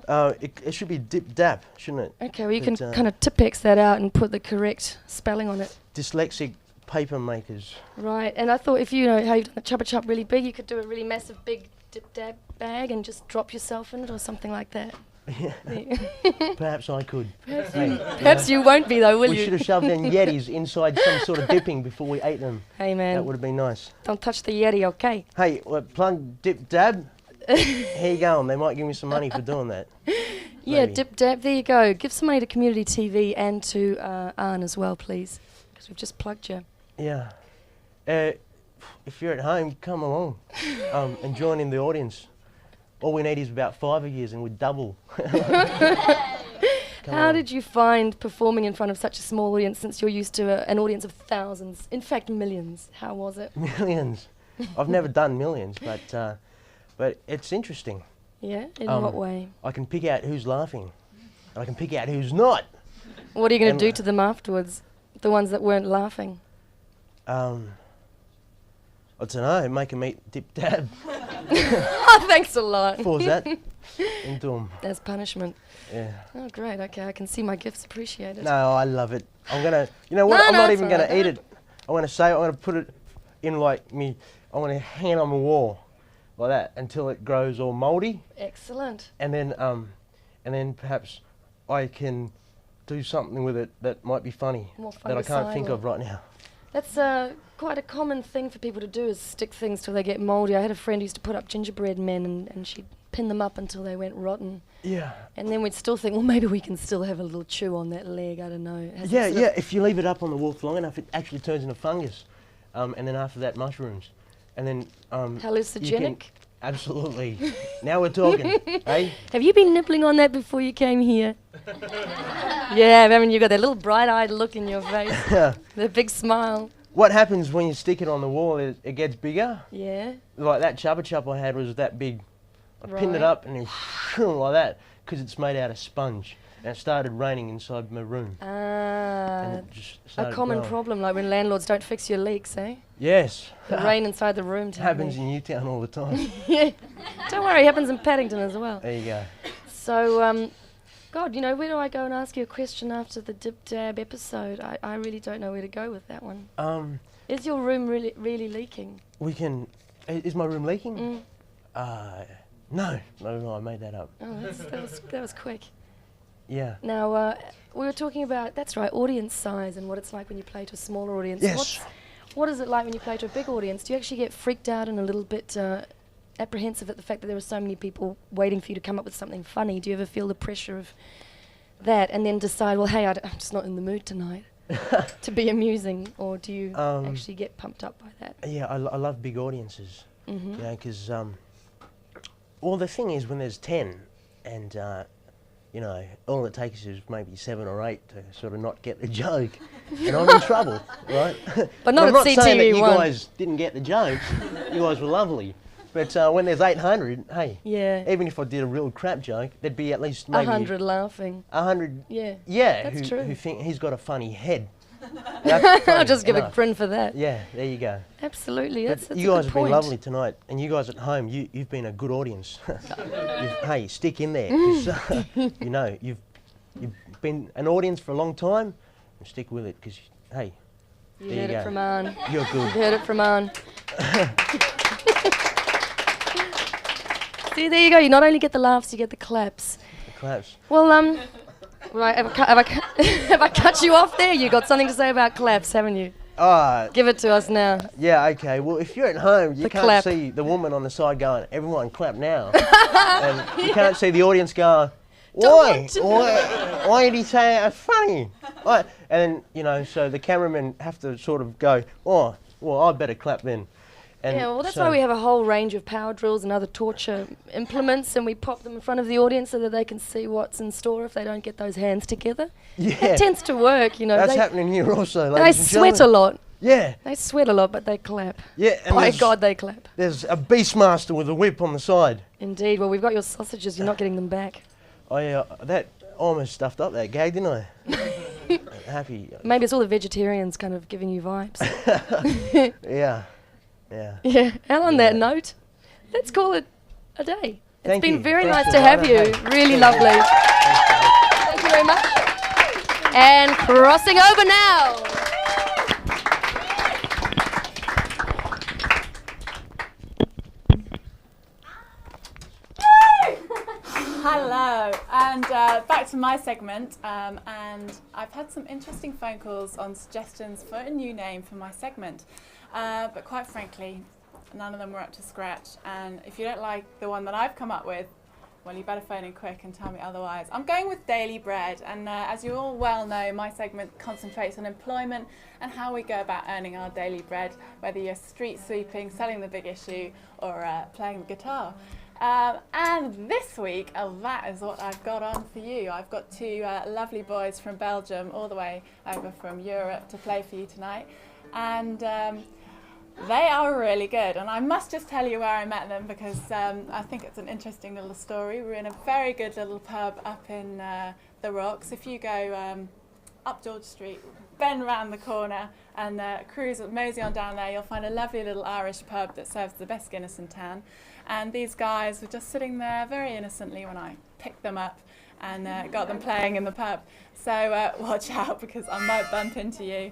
It should be Dip Dab, shouldn't it? Okay, well you But, can kind of Tipex that out and put the correct spelling on it. Dyslexic paper makers. Right, and I thought if you know how you've done the chubba chup really big, you could do a really massive big Dip Dab bag and just drop yourself in it or something like that. Perhaps I could. Perhaps you won't be though, will we you? should have shoved them Yetis inside some sort of dipping before we ate them. Hey man. That would have been nice. Don't touch the Yeti, okay? Hey, plug Dip Dab. Here you go. They might give me some money for doing that. Yeah, Maybe. Dip Dab, there you go. Give some money to Community TV and to Arn as well, please, because we've just plugged you. Yeah. If you're at home, come along and join in the audience. All we need is about 5 of you and we'd double. How did you find performing in front of such a small audience since you're used to an audience of thousands, in fact millions? How was it? Millions. I've never done millions, but it's interesting. Yeah? In what way? I can pick out who's laughing. And I can pick out who's not. What are you going to do to them afterwards? The ones that weren't laughing? I don't know, make them eat Dip Dab. Oh, thanks a lot. Pause that. Into them. As punishment. Yeah. Oh, great. Okay, I can see my gifts appreciated. No, I love it. I'm gonna, you know what? No, I'm no, not it's even all gonna right. eat it. I want to say, I'm gonna put it in like me. I want to hang it on the wall, like that, until it grows all mouldy. Excellent. And then perhaps I can do something with it that might be funny More that I can't think fungicidal. of right now. That's quite a common thing for people to do, is stick things till they get mouldy. I had a friend who used to put up gingerbread men and she'd pin them up until they went rotten. Yeah. And then we'd still think, well, maybe we can still have a little chew on that leg. I don't know. It has a Yeah, sort yeah. of If you leave it up on the wall for long enough, it actually turns into fungus, and then after that, mushrooms, and then hallucinogenic. Absolutely. Now we're talking, eh? Have you been nibbling on that before you came here? Yeah, I mean, you've got that little bright-eyed look in your face, the big smile. What happens when you stick it on the wall is it gets bigger. Yeah. Like that chubba chup I had was that big. I pinned it Right. up and then like that because it's made out of sponge. And it started raining inside my room. And it just A started common growing. problem, like when landlords don't fix your leaks, eh? Yes. The rain inside the room. It happens in Newtown all the time. Yeah. Don't worry, it happens in Paddington as well. There you go. So, God, you know, where do I go and ask you a question after the Dip Dab episode? I really don't know where to go with that one. Is your room really leaking? We can. Is my room leaking? Mm. No, I made that up. Oh, that was quick. Yeah. Now, we were talking about, that's right, audience size and what it's like when you play to a smaller audience. Yes. What is it like when you play to a big audience? Do you actually get freaked out and a little bit apprehensive at the fact that there are so many people waiting for you to come up with something funny? Do you ever feel the pressure of that and then decide, well, hey, I'm just not in the mood tonight to be amusing? Or do you actually get pumped up by that? Yeah, I love big audiences. Mhm. You know, because well, the thing is, when there's 10, and you know, all it takes is maybe 7 or 8 to sort of not get the joke, and I'm in trouble, right? But not I'm at not saying that you CTV1. guys didn't get the jokes. You guys were lovely. But when there's 800, hey, Yeah. even if I did a real crap joke, there'd be at least maybe 100 laughing. 100. Yeah. Yeah, That's true. who think he's got a funny head. That's I'll funny just give a enough. grin for that. Yeah, there you go. Absolutely, But that's you a guys good have point. been lovely tonight, and you guys at home, you've been a good audience. Hey, stick in there, 'cause, you know you've been an audience for a long time, and stick with it, because hey, You there heard you it go. from Arn. You're good. You heard it from Arn. See, there you go. You not only get the laughs, you get the claps. The claps. Well, right, have I cut you off there? You got something to say about claps, haven't you? Give it to us now. Yeah, okay. Well, if you're at home, you The can't clap. see the woman on the side going, everyone clap now. And you can't see the audience going, why did he say it's funny? Why? And then, you know, so the cameramen have to sort of go, oh, Well, I better clap then. And yeah, well, that's why we have a whole range of power drills and other torture implements, and we pop them in front of the audience so that they can see what's in store if they don't get those hands together. Yeah. It tends to work, you know. That's happening here also, They ladies and sweat a gentlemen. lot. Yeah. They sweat a lot, but they clap. Yeah. And By God, they clap. There's a Beastmaster with a whip on the side. Indeed. Well, we've got your sausages. You're not getting them back. I almost stuffed up that gag, didn't I? Happy. Maybe it's all the vegetarians kind of giving you vibes. Yeah. Yeah. Yeah. And on that note, let's call it a day. Thank It's been you. very Thanks, nice to have you. Silvana. Really lovely. Thank you very much. And crossing over now. Hello, and back to my segment, and I've had some interesting phone calls on suggestions for a new name for my segment, but quite frankly, none of them were up to scratch, and if you don't like the one that I've come up with, well, you better phone in quick and tell me otherwise. I'm going with Daily Bread, and as you all well know, my segment concentrates on employment and how we go about earning our daily bread, whether you're street sweeping, selling the big issue, or playing the guitar. And this week, that is what I've got on for you. I've got two lovely boys from Belgium, all the way over from Europe to play for you tonight. And they are really good. And I must just tell you where I met them because I think it's an interesting little story. We're in a very good little pub up in the Rocks. If you go up George Street, bend round the corner and cruise, mosey on down there, you'll find a lovely little Irish pub that serves the best Guinness in town. And these guys were just sitting there very innocently when I picked them up and got them playing in the pub. So watch out because I might bump into you.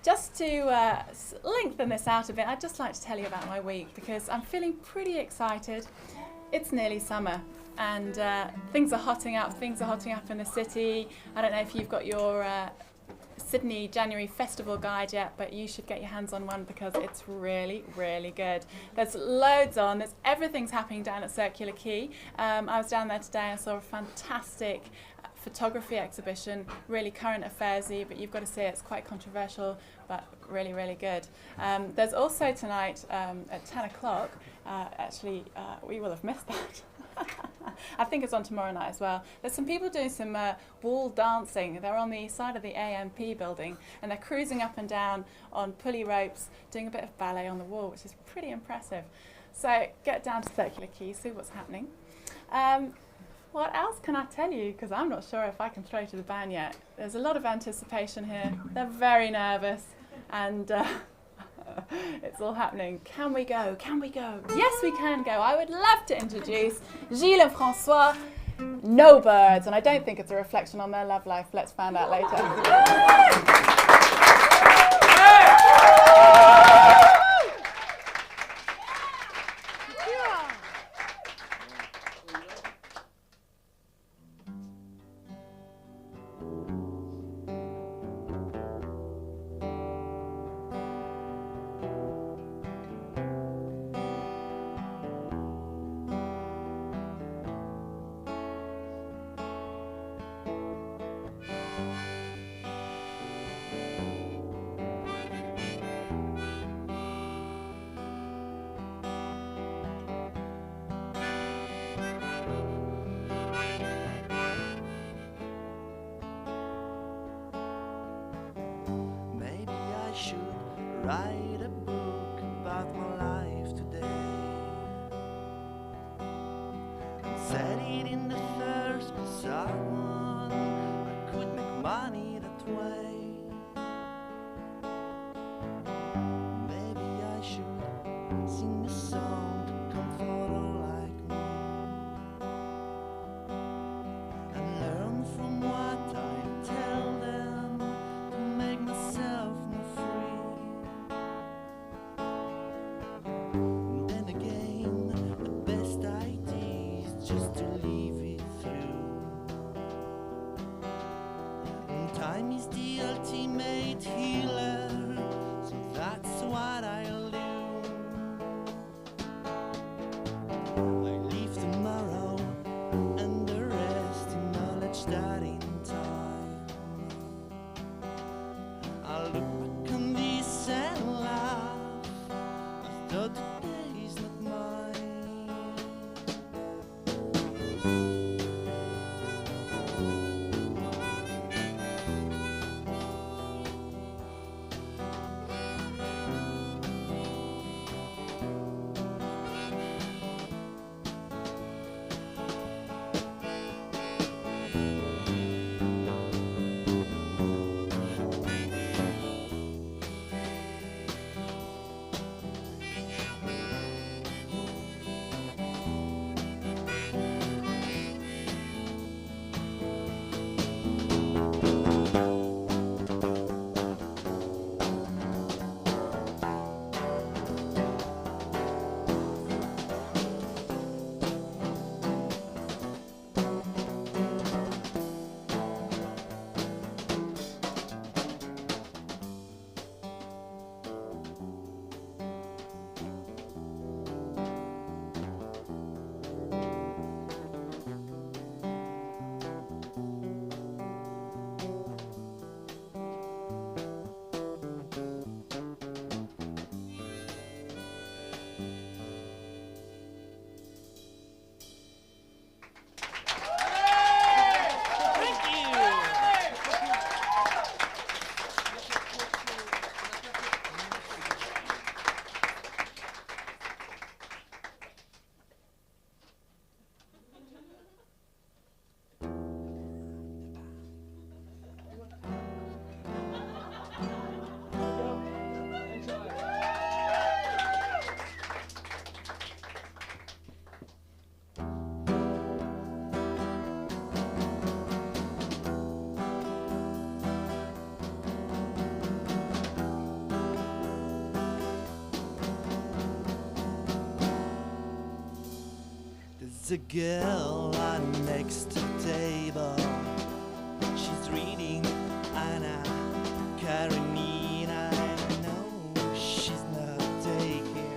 Just to lengthen this out a bit, I'd just like to tell you about my week because I'm feeling pretty excited. It's nearly summer and things are hotting up. Things are hotting up in the city. I don't know if you've got your Sydney January Festival guide yet, but you should get your hands on one because it's really, really good. There's loads on. Everything's happening down at Circular Quay. I was down there today and saw a fantastic photography exhibition, really current affairs-y, but you've got to see it. It's quite controversial, but really, really good. There's also tonight at 10 o'clock, we will have missed that. I think it's on tomorrow night as well. There's some people doing some wall dancing. They're on the side of the AMP building and they're cruising up and down on pulley ropes, doing a bit of ballet on the wall, which is pretty impressive. So get down to Circular Quay, see what's happening. What else can I tell you? Because I'm not sure if I can throw to the band yet. There's a lot of anticipation here. They're very nervous and it's all happening. Can we go? Can we go? Yes, we can go. I would love to introduce Gilles and Francois, No Birds, and I don't think it's a reflection on their love life. Let's find out later. Write a book about my life today and set it in the first bizarre one. I could make money that way. Maybe I should sing a song to comfort all like me and learn from what I tell them to make myself more free. There's a girl lying next to the table. She's reading Anna Karenina, and no, she's not taking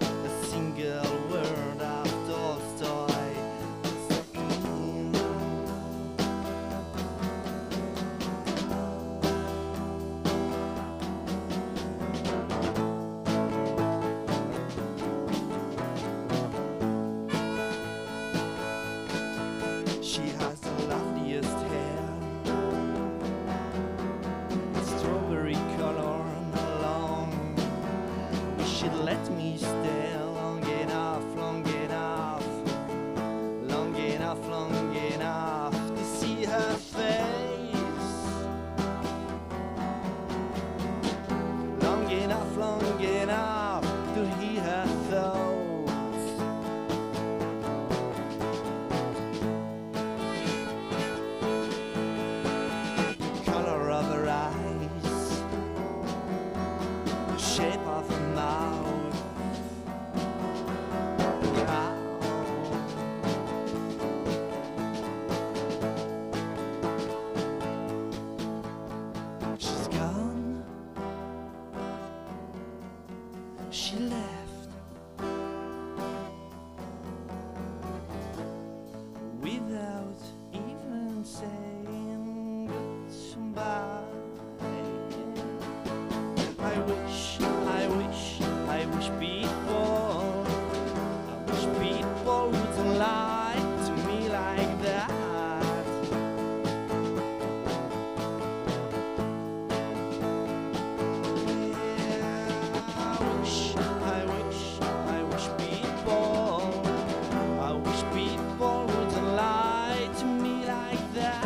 a single word of Tolstoy. She has the loveliest hair, strawberry color and long. Wish she'd let me stay long enough, long enough, long enough, long enough to see her face. Long enough to hear her thoughts. Color of her eyes, the shape of her mouth. She's gone. She left without even saying goodbye. I wish people wouldn't lie to me like that. I wish people wouldn't lie to me like that.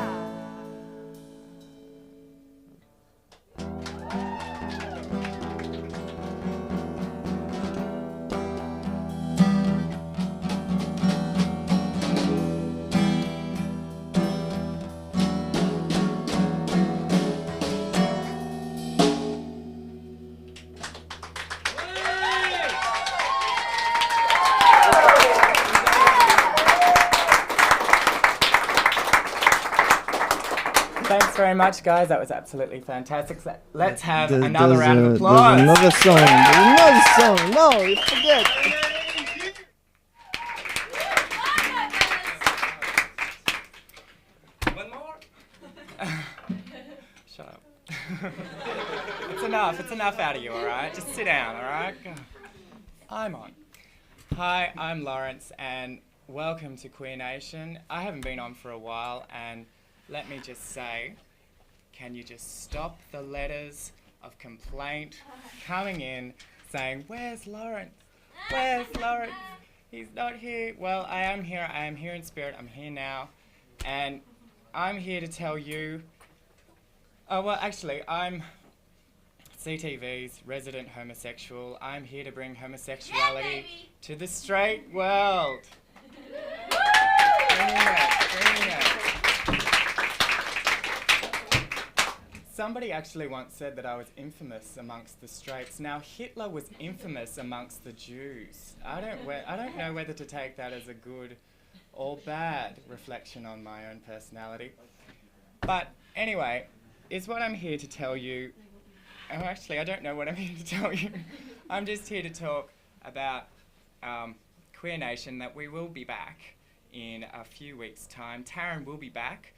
Thanks very much, guys. That was absolutely fantastic. Let's have another round of applause. There's another song. There's another song. No, you forget. One more? Shut up. It's enough. It's enough out of you, all right? Just sit down, all right? I'm on. Hi, I'm Laurence, and welcome to Queer Nation. I haven't been on for a while, and let me just say, can you just stop the letters of complaint coming in saying, where's Laurence? Where's Laurence? He's not here. Well, I am here. I am here in spirit. I'm here now. And I'm here to tell you, well, actually, I'm CTV's resident homosexual. I'm here to bring homosexuality to the straight world. Bring it. Somebody actually once said that I was infamous amongst the straights. Now, Hitler was infamous amongst the Jews. I don't know whether to take that as a good or bad reflection on my own personality. But anyway, is what I'm here to tell you. Oh, actually, I don't know what I'm here to tell you. I'm just here to talk about Queer Nation, that we will be back in a few weeks' time. Taryn will be back.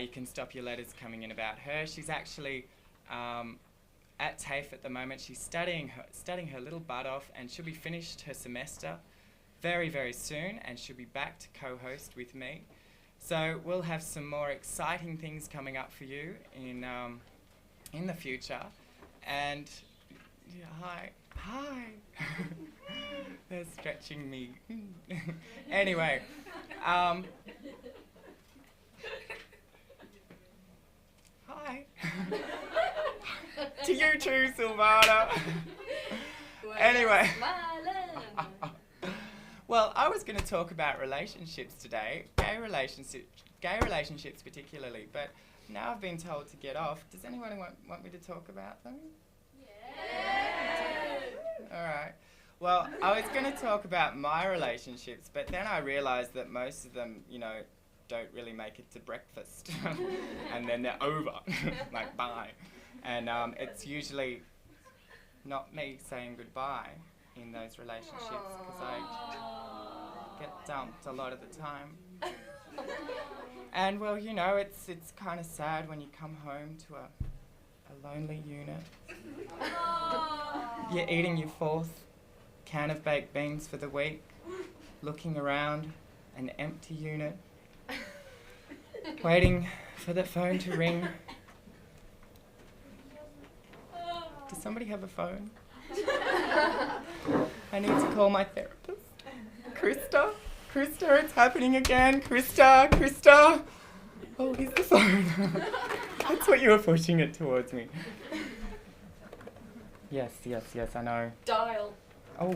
You can stop your letters coming in about her. She's actually at TAFE at the moment. She's studying her little butt off, and she'll be finished her semester very, very soon, and she'll be back to co-host with me. So we'll have some more exciting things coming up for you in the future. And yeah, hi. They're stretching me. Anyway. Hi. To you too, Silvana. Anyway. Well, I was going to talk about relationships today, gay relationships particularly, but now I've been told to get off. Does anyone want me to talk about them? Yeah. All right. Well, I was going to talk about my relationships, but then I realised that most of them, don't really make it to breakfast. And then they're over. Like, bye. And it's usually not me saying goodbye in those relationships, because I get dumped a lot of the time. And well, it's kind of sad when you come home to a lonely unit. You're eating your 4th can of baked beans for the week, looking around an empty unit, waiting for the phone to ring. Does somebody have a phone? I need to call my therapist. Krista, it's happening again. Krista. Oh, here's the phone. That's what you were pushing it towards me. Yes, I know. Dial. Oh.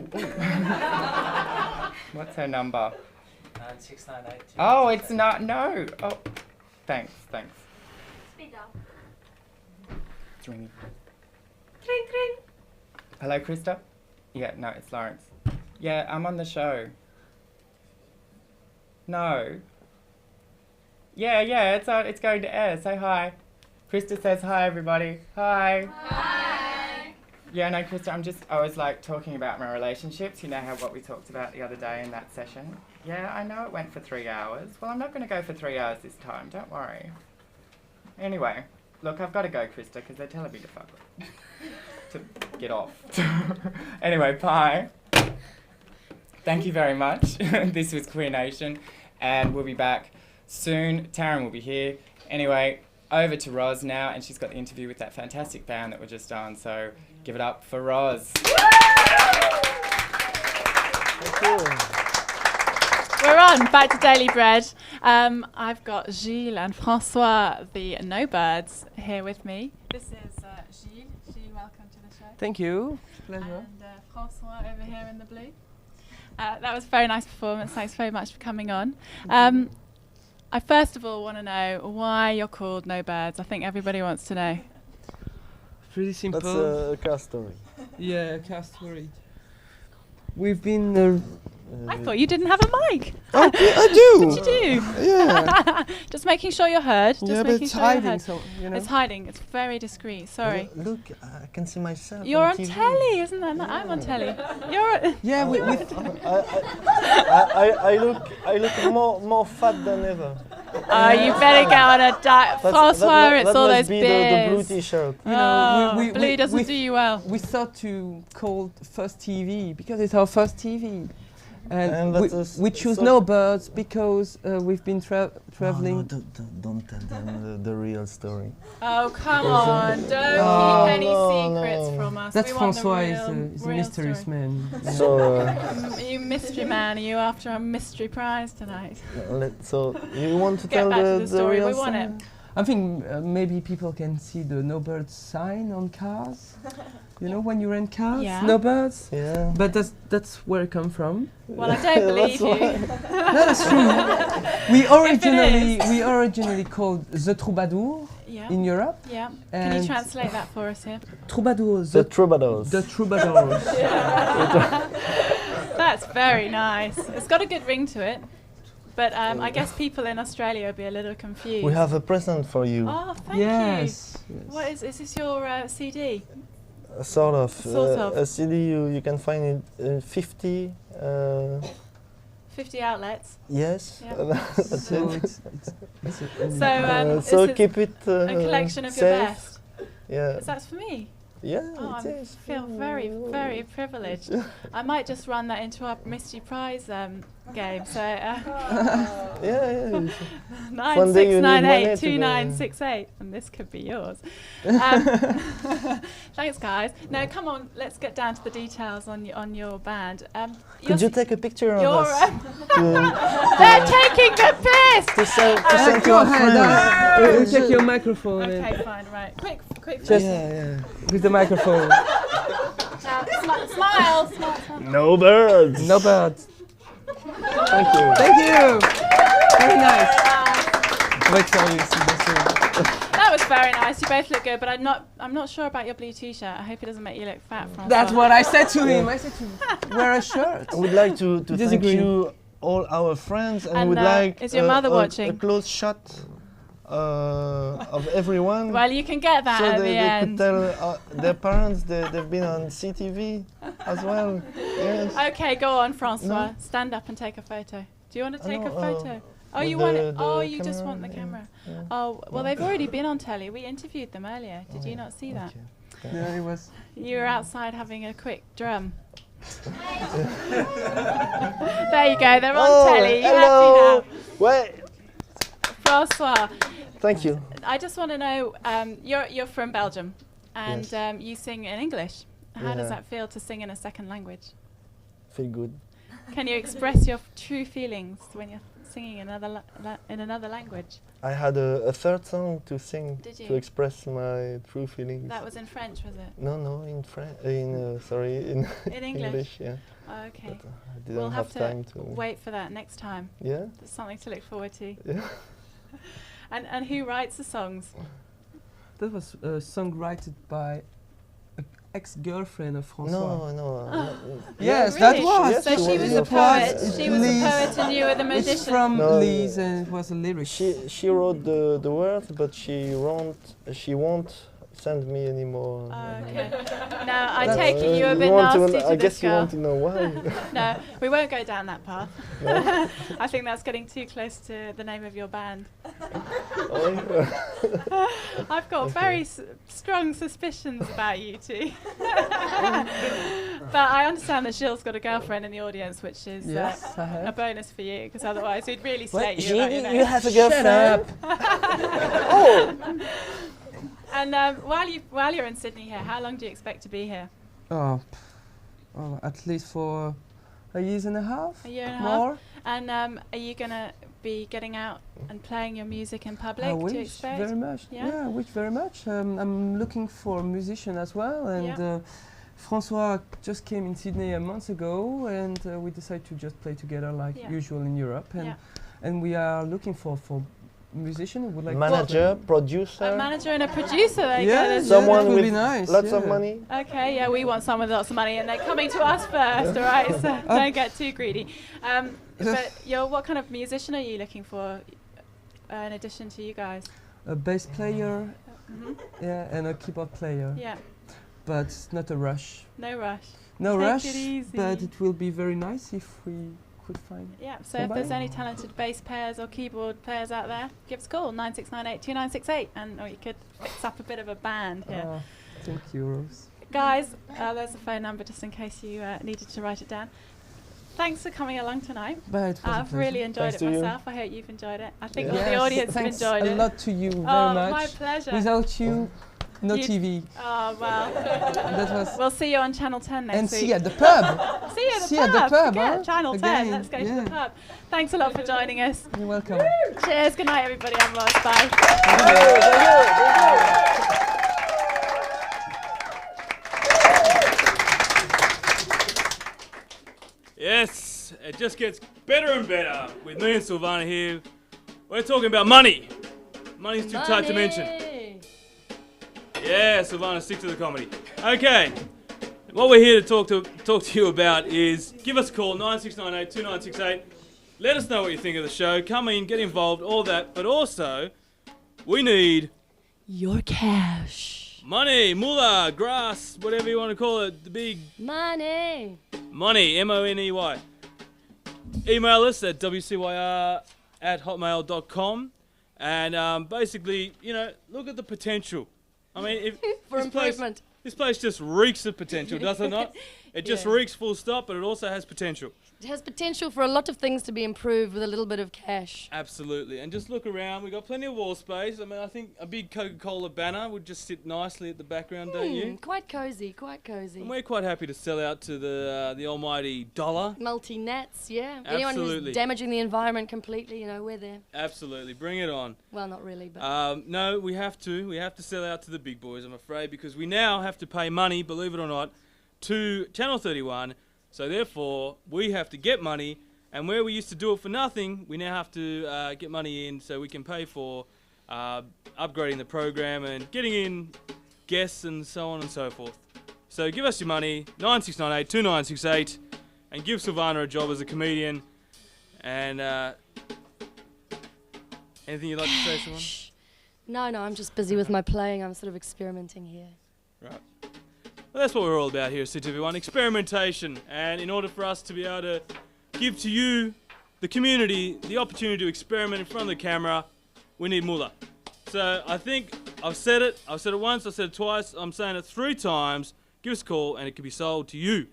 What's her number? 9698. Oh, it's not, no. Oh, thanks. Speed up. It's ringing. Tring. Hello, Krista? Yeah, no, it's Laurence. Yeah, I'm on the show. No. Yeah, it's going to air. Say hi. Krista says hi, everybody. Hi. Hi. Yeah, no, Krista, I was like talking about my relationships. You know what we talked about the other day in that session? Yeah, I know it went for 3 hours. Well, I'm not going to go for 3 hours this time. Don't worry. Anyway, look, I've got to go, Krista, because they're telling me to fuck off. To get off. Anyway, bye. Thank you very much. This was Queer Nation, and we'll be back soon. Taryn will be here. Anyway, over to Roz now, and she's got the interview with that fantastic band that we're just on, so give it up for Roz. We're on, back to Daily Bread. I've got Gilles and Francois, the No Birds, here with me. This is Gilles. Gilles, welcome to the show. Thank you. Pleasure. And Francois over here in the blue. That was a very nice performance. Thanks very much for coming on. I first of all want to know why you're called No Birds. I think everybody wants to know. Pretty simple. That's a car story. Yeah, a car story. We've been... I thought you didn't have a mic. I do. What did you do? Yeah. Just making sure you're heard. Yeah, but it's hiding, so, you know. It's hiding. It's very discreet. Sorry. Look, I can see myself. You're on TV. telly, isn't that? Yeah. I'm on telly. You're. Yeah, I look more fat than ever. Oh, you better get on a diet. Francois, it's all those beers. The blue t-shirt. You know, blue doesn't do you well. We thought to call First TV because it's our first TV. And we choose so no birds because we've been traveling. Don't tell them the real story. Oh, come on. Don't keep any secrets from us. That's We want the Francois, real- is a real mysterious story. man. So, You mystery man, are you after a mystery prize tonight? so you want to Get tell back to the story, real we want story? it. I think maybe people can see the no birds sign on cars. You know, when you rent cars, Yeah. no birds. Yeah. But that's where it come from. Well, I don't believe you. That's true. We originally called the Troubadour Yeah. in Europe. Yeah. Can you And translate that for us here? Troubadours. The troubadours. The troubadours. That's very nice. It's got a good ring to it. But I guess people in Australia will be a little confused. We have a present for you. Oh, thank Yes. you. What is this your CD? Sort of. Sort of. A CD you can find it in 50. 50 outlets. Yes. Yeah. That's So it. So, so keep it. a collection of safe. your best. Yeah. That's for me. Yeah, Oh, it I is. feel very, very privileged. I might just run that into our mystery prize game. So Yeah. 96982968, and this could be yours. Thanks, guys. Now, come on, let's get down to the details on your band. Could you take a picture of you're, us? They're taking the piss. To send to Go our ahead. friends. We'll take your microphone. Okay, fine, right. Quick. Just Yeah. with the microphone. Smile. No birds. No birds. Thank you. Thank you. Very nice. Wait, sorry, That was very nice. You both look good, but I'm not sure about your blue t-shirt. I hope it doesn't make you look fat, Francois. That's what I said to him. I said to him, wear a shirt. I would like to thank Disagree. you, all our friends, and And, would like is your mother watching? a close shot of everyone. Well, you can get that so at they, the they end. could tell their parents they've been on CTV as well. Yes. Okay, go on, Francois. No? Stand up and take a photo. Do you want to take No, a photo? Oh, with you want it? the Oh, you just camera, want the yeah, camera. yeah. Oh, well, they've already been on telly. We interviewed them earlier. Did you not see that? Yeah, it was. You were outside having a quick drum. There you go. They're on telly. You hello. happy Wait. now? Francois. Thank you. I just want to know, you're from Belgium, and you sing in English. How does Yeah. that feel to sing in a second language? Feel good. Can you express your true feelings when you're singing in another language? I had a third song to sing Did to you? express my true feelings. That was in French, was it? No, in French. In In English? yeah. Oh, okay. But I didn't We'll have have time to to. wait for that next time. Yeah. There's something to look forward to. Yeah. And who writes the songs? That was songwritten by an ex-girlfriend of François. No. Yes, Really? that was. So she was a Yes, poet. yes. She was a Lise. poet and you were the magician. It's from No, Lise, and it was a lyric. She wrote the words, but she won't send me anymore. Okay. Now, I That's- take it you were a bit you want to nasty kn- to I this guess you girl. want to know why. No, we won't go down that path. No? I think that's getting too close to the name of your band. Oh, I've got very strong suspicions about you two. But I understand that Gilles got a girlfriend in the audience, which is Yes, I have. a bonus for you, because otherwise we'd really What? slate you about your name. You have a girlfriend? Oh! And while you're in Sydney here, how long do you expect to be here? Oh, at least for a year and a half. A year and a more. half. And are you gonna be getting out and playing your music in public? I do you wish expect? very much. Yeah? I wish very much. I'm looking for a musician as well, and Yeah. Francois just came in Sydney a month ago, and we decided to just play together like Yeah. usual in Europe, and Yeah. and we are looking for musician who would like Manager, A producer, manager and a producer, there you go. Yeah, There's- someone that would with be nice, lots of yeah. money. Okay, yeah, we want someone with lots of money, and they're coming to us first, all right? So don't get too greedy. But what kind of musician are you looking for in addition to you guys? a bass player, Mhm. yeah, and a keyboard player. Yeah, But it's not a rush. no rush. No Take rush, it easy. but it will be very nice if we could find. Yeah, so if there's any talented bass players or keyboard players out there, give us a call, 96982968, or you could fix up a bit of a band here. Thank you, Rose. Guys, there's a phone number just in case you needed to write it down. thanks for coming along tonight. But it was a I've pleasure. really enjoyed Thanks it to you. myself. I hope you've enjoyed it. I think all Yes, the audience have thanks enjoyed it. a lot to you very much. My pleasure. Without you, no You- TV. Oh, well. That was- We'll see you on Channel 10 next And week. see you at the pub. See you at the See pub. you at the pub, Forget huh? Channel 10. Again, Let's go to yeah. the pub. Thanks a lot for joining us. You're welcome. Cheers. Good night, everybody. I'm Roz. Bye. Yes, it just gets better and better with me and Silvana here. We're talking about money. Money's too tight to mention. Yeah, Silvana, stick to the comedy. Okay, what we're here to talk to you about is give us a call, 9698 2968. Let us know what you think of the show. Come in, get involved, all that. But also, we need your cash. Money, moolah, grass, whatever you want to call it. The big Money. money, M-O-N-E-Y. Email us at wcyr@hotmail.com. And basically, you know, look at the potential. I mean, if For this place, improvement. this place just reeks of potential, does it not? It just Yeah. reeks full stop, but it also has potential. It has potential for a lot of things to be improved with a little bit of cash. Absolutely. And just look around. We've got plenty of wall space. I mean, I think a big Coca-Cola banner would just sit nicely at the background, don't you? Quite cozy, quite cozy. And we're quite happy to sell out to the almighty dollar. Multi-nets, yeah. Absolutely. Anyone who's damaging the environment completely, you know, we're there. Absolutely. Bring it on. Well, not really, but... No, we have to. We have to sell out to the big boys, I'm afraid, because we now have to pay money, believe it or not, to Channel 31. So therefore, we have to get money, and where we used to do it for nothing, we now have to get money in so we can pay for upgrading the program and getting in guests and so on and so forth. So give us your money, 9698 2968, and give Silvana a job as a comedian. And anything you'd like to say, Silvana? No, I'm just busy with my playing. I'm sort of experimenting here. Right. Well, that's what we're all about here at CTV1, experimentation. And in order for us to be able to give to you, the community, the opportunity to experiment in front of the camera, we need moolah. So I think I've said it once, I've said it twice, I'm saying it 3 times. Give us a call and it can be sold to you.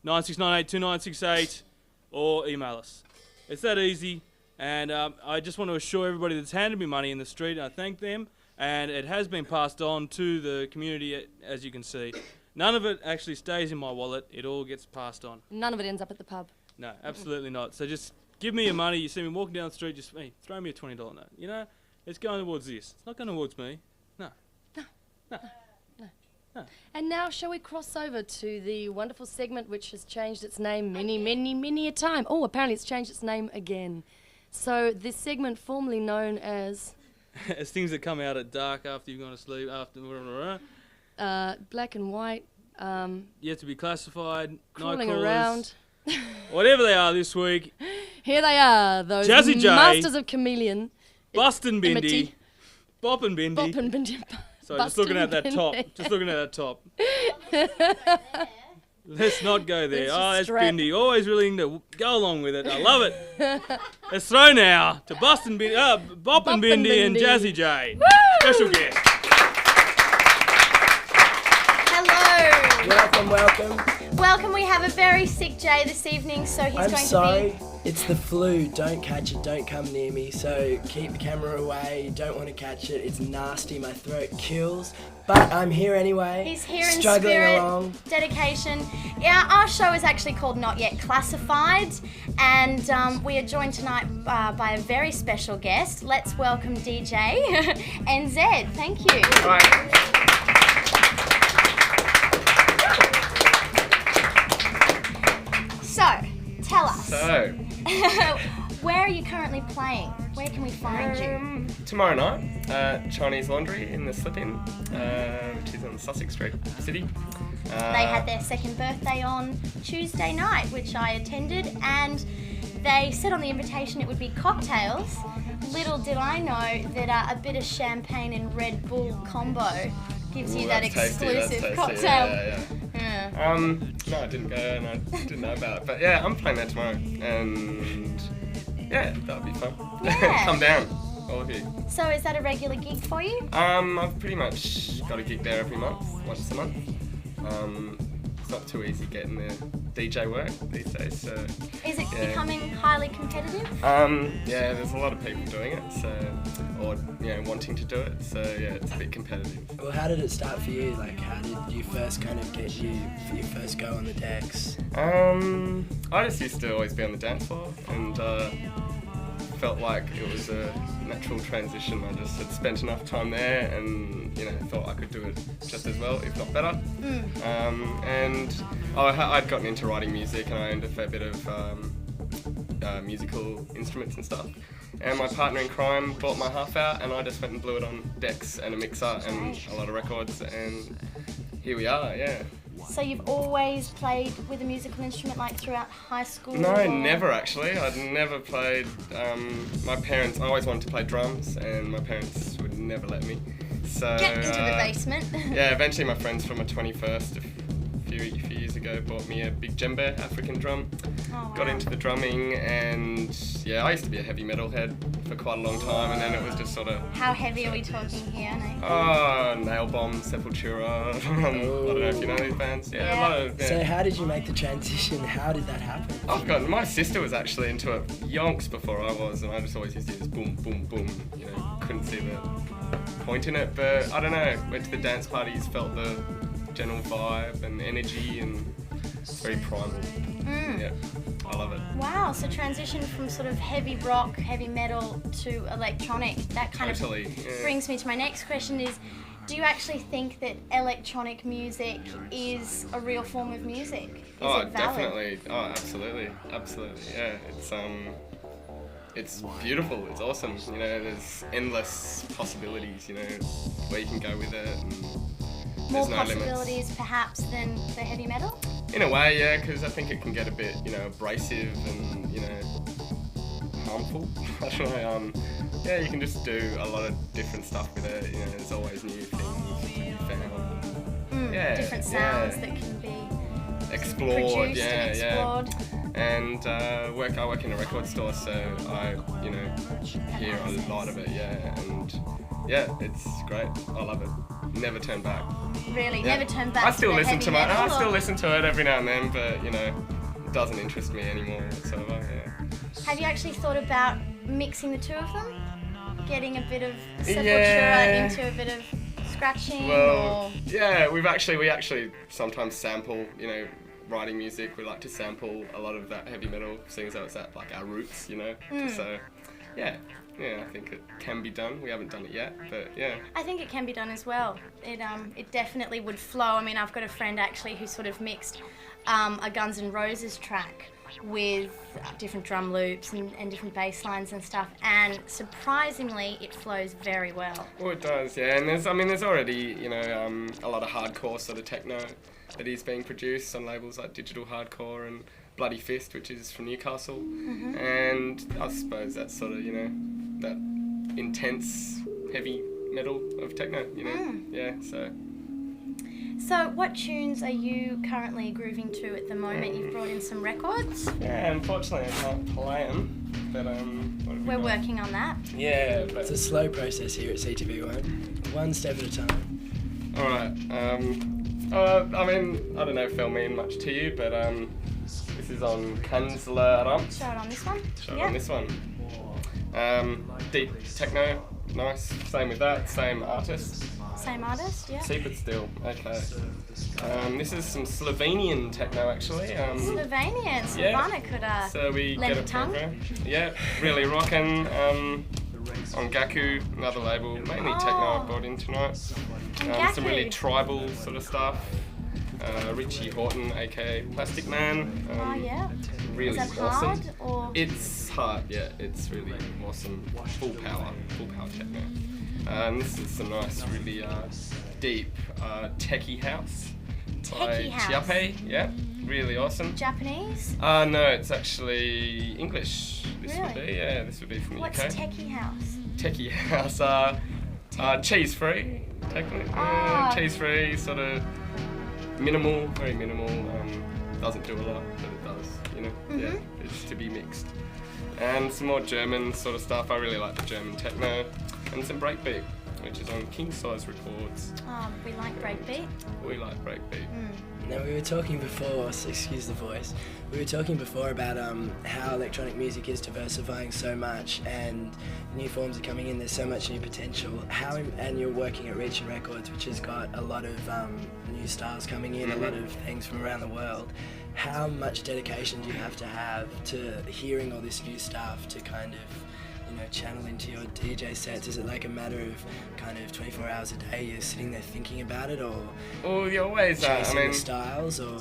9698 2968 or email us. It's that easy. And I just want to assure everybody that's handed me money in the street, I thank them. And it has been passed on to the community, as you can see. None of it actually stays in my wallet. It all gets passed on. None of it ends up at the pub. No, absolutely not. So just give me your money. You see me walking down the street, just hey, throw me a $20 note. You know, it's going towards this. It's not going towards me. No. And now shall we cross over to the wonderful segment which has changed its name many a time. Oh, apparently it's changed its name again. So this segment formerly known as... As things that come out at dark after you've gone to sleep, after... black and white. Yet to be classified. Crawling night callers, around. Whatever they are this week. Here they are, those Jazzy J, masters of chameleon. Bustin' Bindi. Boppin' Bindi. Boppin' Bindi. Sorry, just looking at that top. Just looking at that top. Let's not go there. Let's Oh, that's just strap. Bindi. Always willing to go along with it. I love it. Let's throw now to Boppin' Bindi and Bindi. Jazzy J. Woo! Special guest. Hello. Welcome. Welcome. We have a very sick Jay this evening, so he's I'm going sorry. to be... It's the flu. Don't catch it. Don't come near me. So keep the camera away. You don't want to catch it. It's nasty. My throat kills. But I'm here anyway. He's here in struggling spirit, along. dedication. Yeah, our show is actually called Not Yet Classified, and we are joined tonight by a very special guest. Let's welcome DJNZ. Thank you. So, tell us. Where are you currently playing? Where can we find you? Tomorrow night, Chinese Laundry in the Slip-In, which is on Sussex Street, City. They had their second birthday on Tuesday night, which I attended, and they said on the invitation it would be cocktails. Little did I know that a bit of champagne and Red Bull combo gives you that exclusive cocktail. Yeah. No, I didn't go and I didn't know about it. But yeah, I'm playing that tomorrow. And yeah, that'll be fun. Yeah. Come down, all of you. So is that a regular gig for you? I've pretty much got a gig there every month, once a month. it's not too easy getting the DJ work these days. So Is it becoming highly competitive? yeah, there's a lot of people doing it, so or wanting to do it. So yeah, it's a bit competitive. Well, how did it start for you? Like, how did you first kind of get your first go on the decks? I just used to always be on the dance floor, and felt like it was a natural transition. I just had spent enough time there, and thought I could do it just as well, if not better. And I'd gotten into writing music, and I owned a fair bit of musical instruments and stuff. And my partner in crime bought my half out, and I just went and blew it on decks and a mixer and a lot of records, and here we are. Yeah. So you've always played with a musical instrument, like throughout high school? No, never actually. I'd never played. I always wanted to play drums, and my parents would never let me. So get into the basement. Yeah, eventually my friends from my 21st a few years ago bought me a big djembe African drum. Oh, wow. Got into the drumming, and yeah, I used to be a heavy metal head for quite a long time, and then it was just sort of... How heavy are we talking here, Nate? Nail Bomb, Sepultura, I don't know if you know these bands. Yeah, a lot of... Yeah. So how did you make the transition? How did that happen? My sister was actually into it yonks before I was, and I just always used to do this boom, boom, boom, couldn't see the point in it, but I don't know, went to the dance parties, felt the general vibe and energy, and it's very primal. Yeah, I love it. Wow, so transition from sort of heavy rock, heavy metal to electronic, that kind of brings me to my next question is, do you actually think that electronic music is a real form of music? Is it valid? Definitely. Oh, absolutely, yeah. It's beautiful. It's awesome. There's endless possibilities. Where you can go with it. And more no possibilities, limits. perhaps, than the heavy metal. In a way, yeah, because I think it can get a bit, abrasive and harmful. I don't know. Yeah, you can just do a lot of different stuff with it. There's always new things to be found. Different sounds that can be explored. Yeah. And I work in a record store, so I hear a lot of it. Yeah, and yeah, it's great. I love it. Never turn back. Really, never turn back. I still listen to metal, I still listen to it every now and then, but it doesn't interest me anymore. So yeah. Have you actually thought about mixing the two of them? Getting a bit of Sepultura into a bit of scratching? Well, yeah, we actually sometimes sample, writing music. We like to sample a lot of that heavy metal, seeing as though it's at like our roots, So yeah, I think it can be done. We haven't done it yet, but yeah. I think it can be done as well. It definitely would flow. I mean, I've got a friend actually who sort of mixed a Guns N' Roses track with different drum loops and different bass lines and stuff, and surprisingly it flows very well. Well, it does, yeah, and there's already a lot of hardcore sort of techno that is being produced on labels like Digital Hardcore and Bloody Fist, which is from Newcastle, and I suppose that's sort of that intense heavy metal of techno, yeah, so. So what tunes are you currently grooving to at the moment? You've brought in some records? Yeah, unfortunately I can't play them, but we're working on that. Yeah, but it's a slow process here at CTV1, one step at a time. Alright, I mean, I don't know if they'll mean much to you, but this is on Kanzleramp. Show it on this one? Show it on this one. Deep techno, nice, same with that, same artist. Same artist, yeah. Secret Still, okay. This is some Slovenian techno actually. Slovenian, Silvana could so we lend get a tongue. Yeah, really rocking. On Gaku, another label, mainly techno I brought in tonight. Some really tribal sort of stuff. Richie Horton, aka Plastic Man. Yeah. Really is that awesome. Hard, or? It's hard, yeah. It's really awesome. Full power techno. This is some nice, really deep techie house. Techie house? Chiappe, yeah. Really awesome. Japanese? No, it's actually English. This would be, yeah. This would be from the UK. What's techie house? Techie house, cheese-free, technically. Cheese-free, sort of minimal, very minimal. Doesn't do a lot, but it does, Yeah, it's to be mixed. And some more German sort of stuff. I really like the German techno. And some breakbeat. which is on King Size Records. We like breakbeat. We like breakbeat. Now we were talking before, so excuse the voice, we were talking before about how electronic music is diversifying so much and new forms are coming in, there's so much new potential. And you're working at Reach Records, which has got a lot of new stars coming in, a lot of things from around the world. How much dedication do you have to hearing all this new stuff to kind of, you know, channel into your DJ sets? Is it like a matter of kind of 24 hours a day you're sitting there thinking about it, or you're always chasing the styles, or?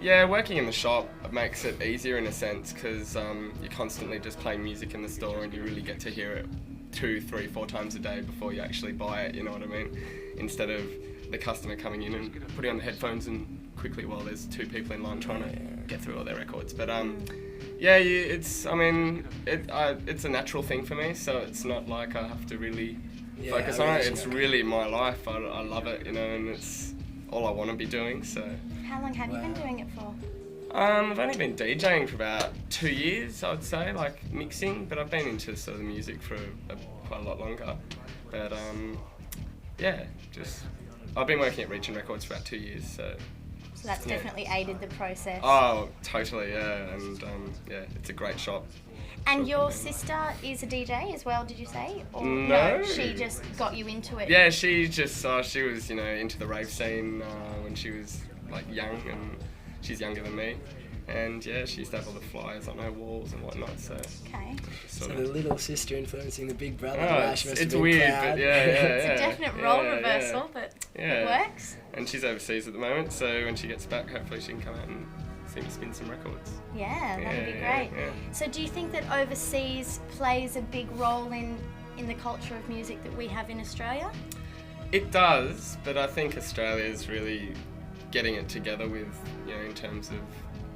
Yeah, working in the shop makes it easier in a sense because you're constantly just playing music in the store and you really get to hear it 2, 3, 4 times a day before you actually buy it, you know what I mean? Instead of the customer coming in and putting on the headphones and quickly while there's 2 people in line trying to get through all their records. But it's a natural thing for me, so it's not like I have to really focus on it. It's really my life. I love it, you know, and it's all I want to be doing. So. How long have you been doing it for? I've only been DJing for about 2 years, I would say, like mixing, but I've been into sort of music for quite a lot longer. But I've been working at Reach Records for about 2 years, so. So that's definitely aided the process. Oh, totally, yeah, and it's a great shop. And your sister is a DJ as well, did you say? Or no, she just got you into it? Yeah, she was, you know, into the rave scene when she was like young, and she's younger than me. And yeah, she used to have all the flyers on her walls and whatnot. So okay. So the little sister influencing the big brother. It's weird, but it's a definite role reversal, but it works. And she's overseas at the moment, so when she gets back, hopefully she can come out and see me spin some records. Yeah, that'd be great. Yeah. So do you think that overseas plays a big role in the culture of music that we have in Australia? It does, but I think Australia is really getting it together with, you know, in terms of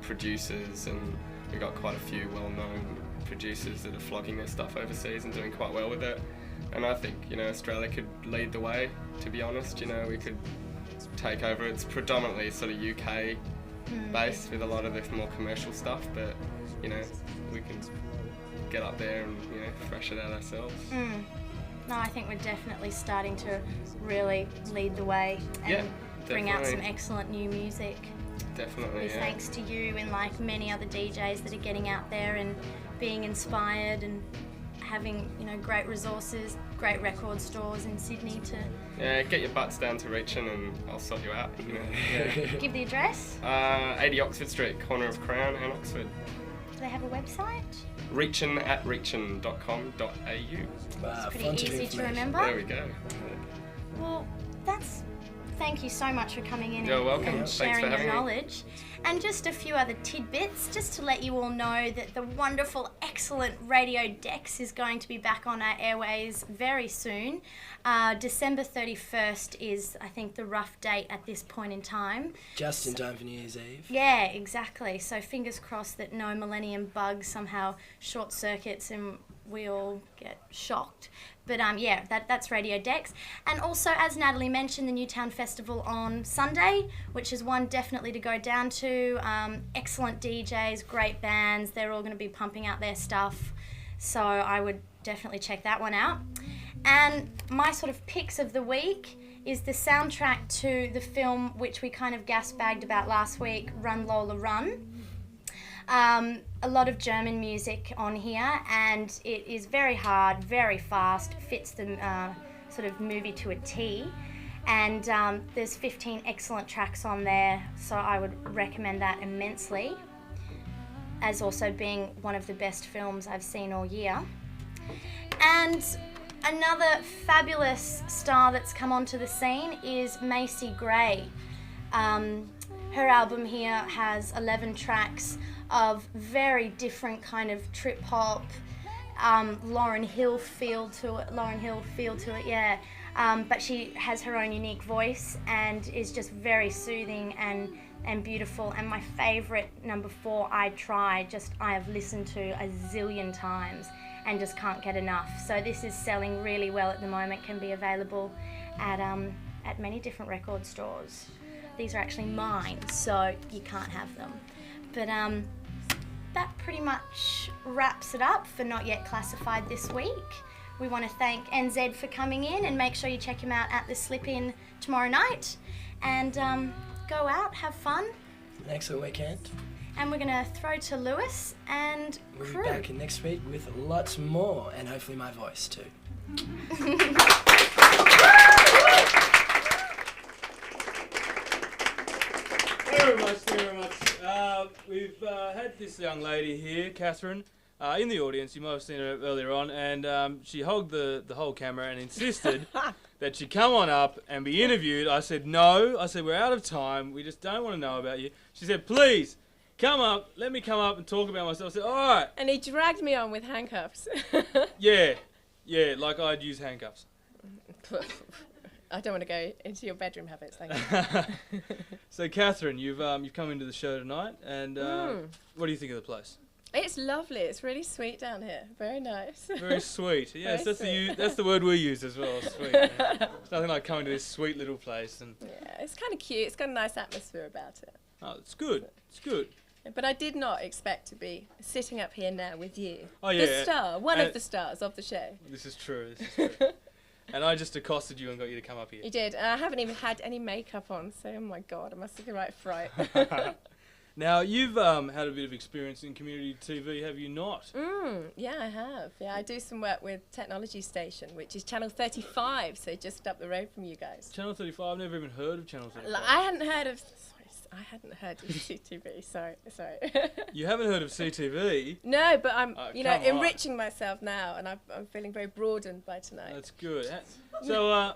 producers, and we've got quite a few well-known producers that are flogging their stuff overseas and doing quite well with it. And I think, you know, Australia could lead the way, to be honest. You know, we could take over. It's predominantly sort of UK based with a lot of the more commercial stuff, but, you know, we can get up there and, you know, thrash it out ourselves. No, I think we're definitely starting to really lead the way and bring out some excellent new music. Definitely, Thanks to you and like many other DJs that are getting out there and being inspired and having, you know, great resources, great record stores in Sydney to... Yeah, get your butts down to Reachin and I'll sort you out. You know. Give the address. 80 Oxford Street, corner of Crown and Oxford. Do they have a website? reachin@reachin.com.au. It's pretty easy to remember. There we go. Well, thank you so much for coming in and sharing your knowledge. And just a few other tidbits, just to let you all know that the wonderful, excellent Radio Dex is going to be back on our airways very soon. December 31st is, I think, the rough date at this point in time. Just in time for New Year's Eve. Yeah, exactly. So fingers crossed that no Millennium Bug somehow short circuits and we all get shocked. But that's Radio Dex. And also, as Natalie mentioned, the Newtown Festival on Sunday, which is one definitely to go down to. Excellent DJs, great bands. They're all going to be pumping out their stuff. So I would definitely check that one out. And my sort of picks of the week is the soundtrack to the film which we kind of gas-bagged about last week, Run Lola Run. A lot of German music on here, and it is very hard, very fast, fits the sort of movie to a T. And there's 15 excellent tracks on there, so I would recommend that immensely, as also being one of the best films I've seen all year. And another fabulous star that's come onto the scene is Macy Gray. Her album here has 11 tracks of very different kind of trip hop, Lauryn Hill feel to it, yeah. But she has her own unique voice and is just very soothing and beautiful. And my favourite, number 4, I have listened to a zillion times and just can't get enough. So this is selling really well at the moment, can be available at many different record stores. These are actually mine, so you can't have them. But that pretty much wraps it up for Not Yet Classified this week. We want to thank NZ for coming in, and make sure you check him out at the Slip-In tomorrow night. And go out, have fun. Excellent weekend. And we're going to throw to Lewis and We'll crew. be back next week with lots more, and hopefully my voice too. Very much. We've had this young lady here, Catherine, in the audience. You might have seen her earlier on, and she hogged the whole camera and insisted that she come on up and be interviewed. I said, no. I said, we're out of time. We just don't want to know about you. She said, please, come up. Let me come up and talk about myself. I said, all right. And he dragged me on with handcuffs. Yeah, like I'd use handcuffs. I don't want to go into your bedroom habits, thank you. So, Catherine, you've come into the show tonight, and what do you think of the place? It's lovely. It's really sweet down here. Very nice. Very sweet. Yes, Very that's the word we use as well. Sweet. Yeah. It's nothing like coming to this sweet little place. And yeah, it's kind of cute. It's got a nice atmosphere about it. oh, it's good. It's good. But I did not expect to be sitting up here now with you. Oh yeah, The star, one and of the stars of the show. This is true. This is true. And I just accosted you and got you to come up here. You did. And I haven't even had any makeup on, so oh my god, I must have been right fright. Now, you've had a bit of experience in community TV, have you not? Yeah, I have. Yeah, I do some work with Technology Station, which is Channel 35, so just up the road from you guys. Channel 35? I've never even heard of Channel 35. I hadn't heard of CTV. Sorry. You haven't heard of CTV? No, but I'm, come on. enriching myself now, and I'm feeling very broadened by tonight. That's good. So,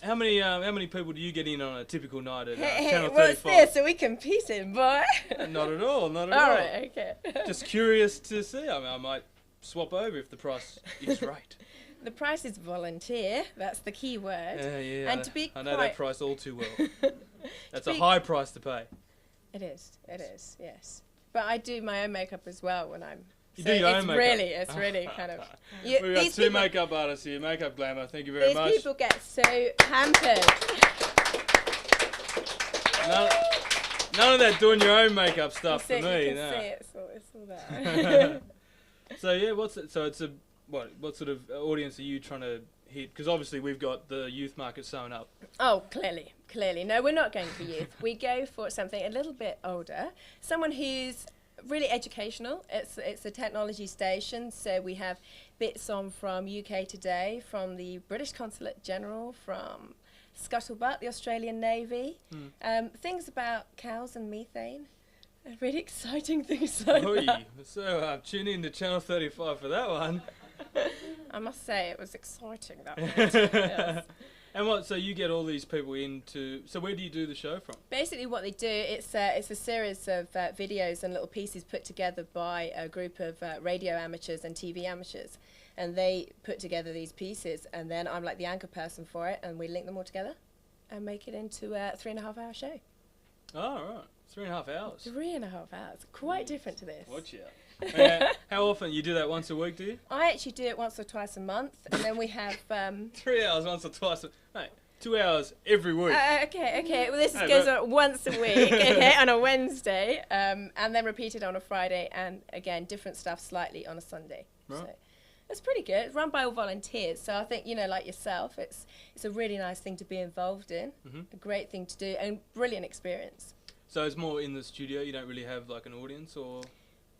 how many people do you get in on a typical night at Channel 35? What's this? Are we competing, boy? Not at all. Not at all. All right, okay. Just curious to see. I mean, I might swap over if the price is right. The price is volunteer. That's the key word. Yeah. And to be I know that price all too well. That's a be- high price to pay. It is, yes. But I do my own makeup as well when I'm... You so do your it's own makeup? It's really kind of... We've got these two people- makeup artists here. Makeup Glamour, thank you very much. These people get so pampered. None of that doing your own makeup stuff for You me. can No. see it's all there. So yeah, it's a what sort of audience are you trying to hit? Because obviously we've got the youth market sewn up. Oh, clearly. No, we're not going for youth. We go for something a little bit older. Someone who's really educational. It's a technology station, so we have bits on from UK Today, from the British Consulate General, from Scuttlebutt, the Australian Navy, things about cows and methane. Really exciting things like that. So tune in to Channel 35 for that one. I must say it was exciting, that bit. Yes. And so you get all these people into, so where do you do the show from? Basically what they do, it's a series of videos and little pieces put together by a group of radio amateurs and TV amateurs. And they put together these pieces, and then I'm like the anchor person for it, and we link them all together and make it into a 3.5-hour show. Oh, right. 3.5 hours. 3.5 hours. Quite different to this. Watch out. How often? You do that once a week, do you? I actually do it once or twice a month, and then we have... 3 hours once or twice. Hey, 2 hours every week. Okay. Well, this goes on once a week, okay, on a Wednesday, and then repeated on a Friday, and again, different stuff slightly on a Sunday. Right. So it's pretty good. It's run by all volunteers, so I think, like yourself, it's a really nice thing to be involved in, a great thing to do, and brilliant experience. So it's more in the studio, you don't really have like an audience, or?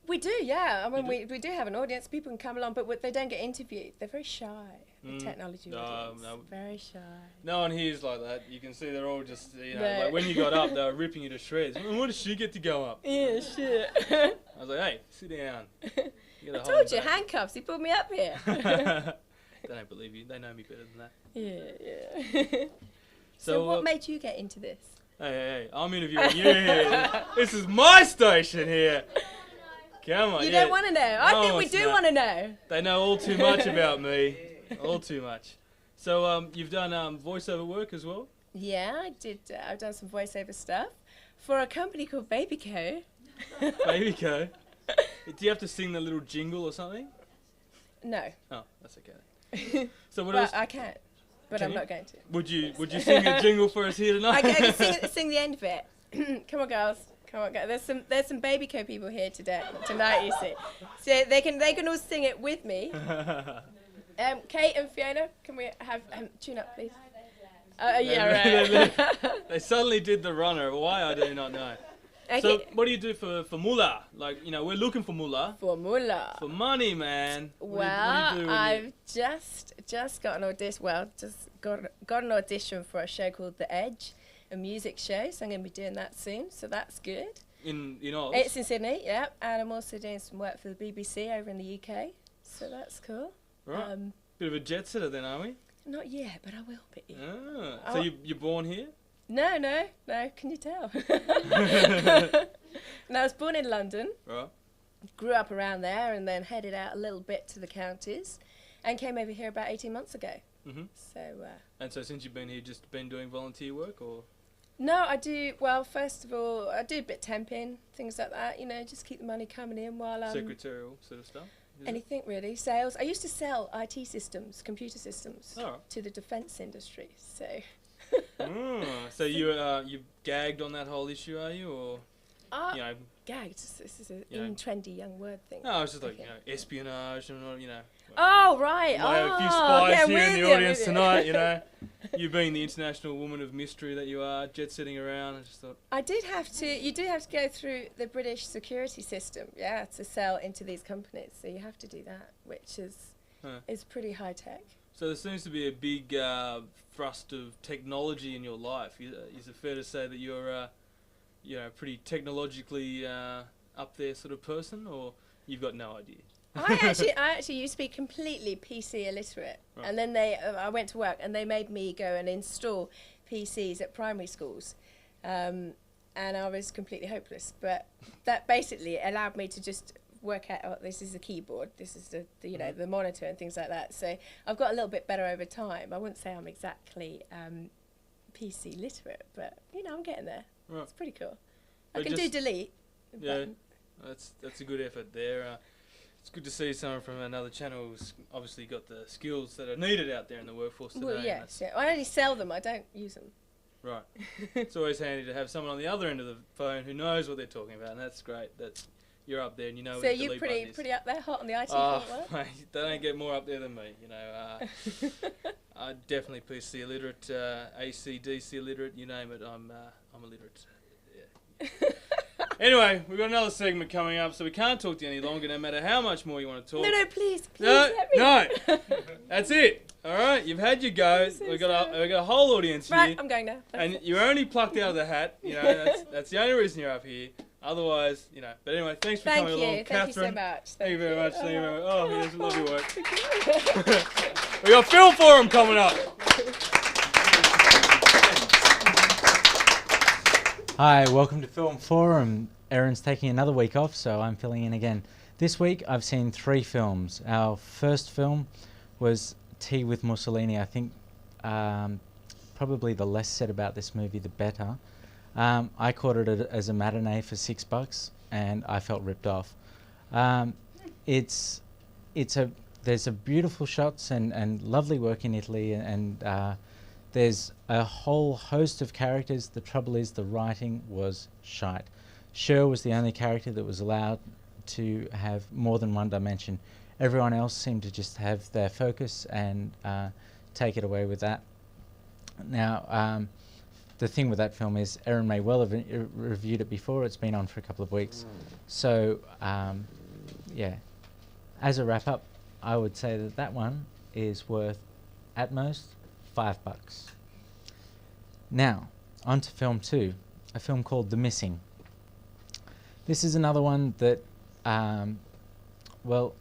We do, yeah. I mean, we do have an audience. People can come along, but they don't get interviewed. They're very shy, the technology audience. No. Very shy. No one here's like that. You can see they're all just, No. like when you got up, they were ripping you to shreds. When does she get to go up? Yeah, shit. I was like, hey, sit down. I told you, handcuffs. He pulled me up here. They don't believe you. They know me better than that. Yeah. So what made you get into this? Hey, I'm interviewing you here. This is my station here. Come on. You don't want to know. I think we do want to know. They know all too much about me. All too much. So you've done voiceover work as well? Yeah, I did. I've done some voiceover stuff for a company called Babyco. Babyco? Do you have to sing the little jingle or something? No. Oh, that's okay. So what Well, else? I can, but I'm not going to. Would you sing a jingle for us here tonight? I can sing the end of it. Come on, girls. Come on, guys. There's some Babyco people here tonight. You see, so they can all sing it with me. Kate and Fiona, can we have tune up, please? Yeah, right. They suddenly did the runner. Why, I do not know. Okay. So what do you do for moolah? Like, you know, we're looking for moolah. For moolah. For money, man. Well, what do you do I've just got an audition. Well, just got an audition for a show called The Edge, a music show. So I'm going to be doing that soon. So that's good. In Oz? It's in Sydney, yeah. And I'm also doing some work for the BBC over in the UK. So that's cool. Right. Bit of a jet setter then, are we? Not yet, but I will be. Ah. So you're born here? No. Can you tell? No, I was born in London. Right. Grew up around there, and then headed out a little bit to the counties, and came over here about 18 months ago. Mm-hmm. So. And so since you've been here, just been doing volunteer work, or? No, I do. Well, first of all, I do a bit temping, things like that. You know, just keep the money coming in while I'm. Secretarial sort of stuff. Anything really. Sales. I used to sell IT systems, computer systems, to the defence industry. So. So you gagged on that whole issue, are you, or? You know, gagged. This is a trendy young word thing. No, it's just like, you know, espionage and, you know. Oh, right. I have a few spies here in the audience tonight, you know. You being the international woman of mystery that you are, jet-setting around, I just thought. You do have to go through the British security system, yeah, to sell into these companies. So you have to do that, which is pretty high-tech. So there seems to be a big thrust of technology in your life. Is it fair to say that you're you know, pretty technologically up there sort of person, or you've got no idea? I actually used to be completely PC illiterate, and then I went to work and they made me go and install PCs at primary schools, and I was completely hopeless. But that basically allowed me to just work out, oh, this is the keyboard, this is the you know, the monitor and things like that. So I've got a little bit better over time. I wouldn't say I'm exactly PC literate, but you know, I'm getting there. Right. It's pretty cool. But I can do delete. Yeah, that's a good effort there. It's good to see someone from another channel who's obviously got the skills that are needed out there in the workforce today. Well, yes, yeah. I only sell them. I don't use them. Right. It's always handy to have someone on the other end of the phone who knows what they're talking about, and that's great. You're up there and you know. So you're pretty up there, hot on the IT front. Mate, they don't get more up there than me. You know, I'm definitely PC illiterate, AC, DC illiterate. You name it, I'm illiterate. Yeah. Anyway, we've got another segment coming up, so we can't talk to you any longer, no matter how much more you want to talk. No, please let me. No, that's it. All right, you've had your go. We've got a whole audience here. Right, I'm going now. And you're only plucked out of the hat. You know, that's the only reason you're up here. Otherwise, you know. But anyway, thanks for coming along, Catherine. Thank you so much. Thank you very much. Thank you very much. Oh, yes, lovely work. We got Film Forum coming up. Hi, welcome to Film Forum. Erin's taking another week off, so I'm filling in again. This week I've seen 3 films. Our first film was Tea with Mussolini. I think probably the less said about this movie, the better. I caught it as a matinee for $6, and I felt ripped off. There's a beautiful shots and lovely work in Italy, and there's a whole host of characters. The trouble is the writing was shite. Cher was the only character that was allowed to have more than one dimension. Everyone else seemed to just have their focus and take it away with that. Now, the thing with that film is Erin may well have reviewed it before. It's been on for a couple of weeks. So, yeah, as a wrap-up, I would say that one is worth, at most, $5. Now, on to film 2, a film called The Missing. This is another one that, well,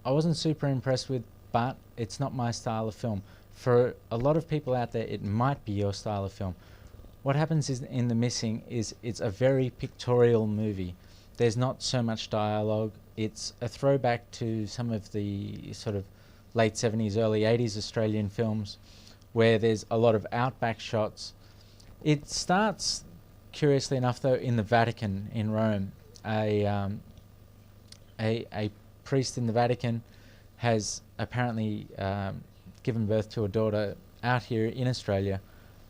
I wasn't super impressed with, but it's not my style of film. For a lot of people out there, it might be your style of film. What happens is in The Missing is it's a very pictorial movie. There's not so much dialogue. It's a throwback to some of the sort of late 70s, early 80s Australian films where there's a lot of outback shots. It starts, curiously enough, though, in the Vatican in Rome. A priest in the Vatican has apparently given birth to a daughter out here in Australia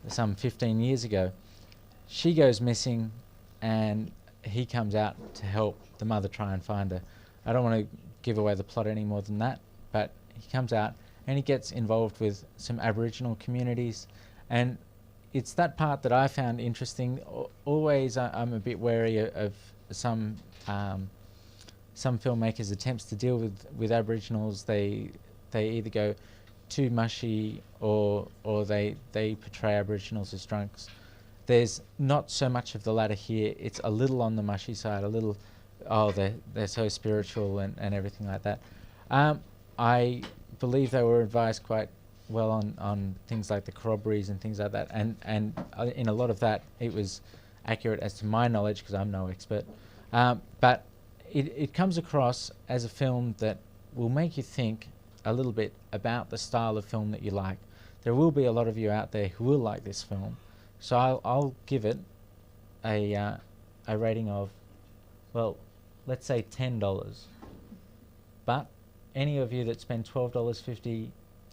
some 15 years ago. She goes missing and he comes out to help the mother try and find her. I don't want to give away the plot any more than that, but he comes out and he gets involved with some Aboriginal communities, and it's that part that I found interesting. Always, I'm a bit wary of some filmmakers' attempts to deal with Aboriginals. They either go too mushy or they portray Aboriginals as drunks. There's not so much of the latter here. It's a little on the mushy side, a little, they're so spiritual and everything like that. I believe they were advised quite well on things like the corroborees and things like that, and in a lot of that it was accurate as to my knowledge, because I'm no expert. But it comes across as a film that will make you think a little bit about the style of film that you like. There will be a lot of you out there who will like this film, so I'll give it a rating of, well, let's say $10. But any of you that spend $12.50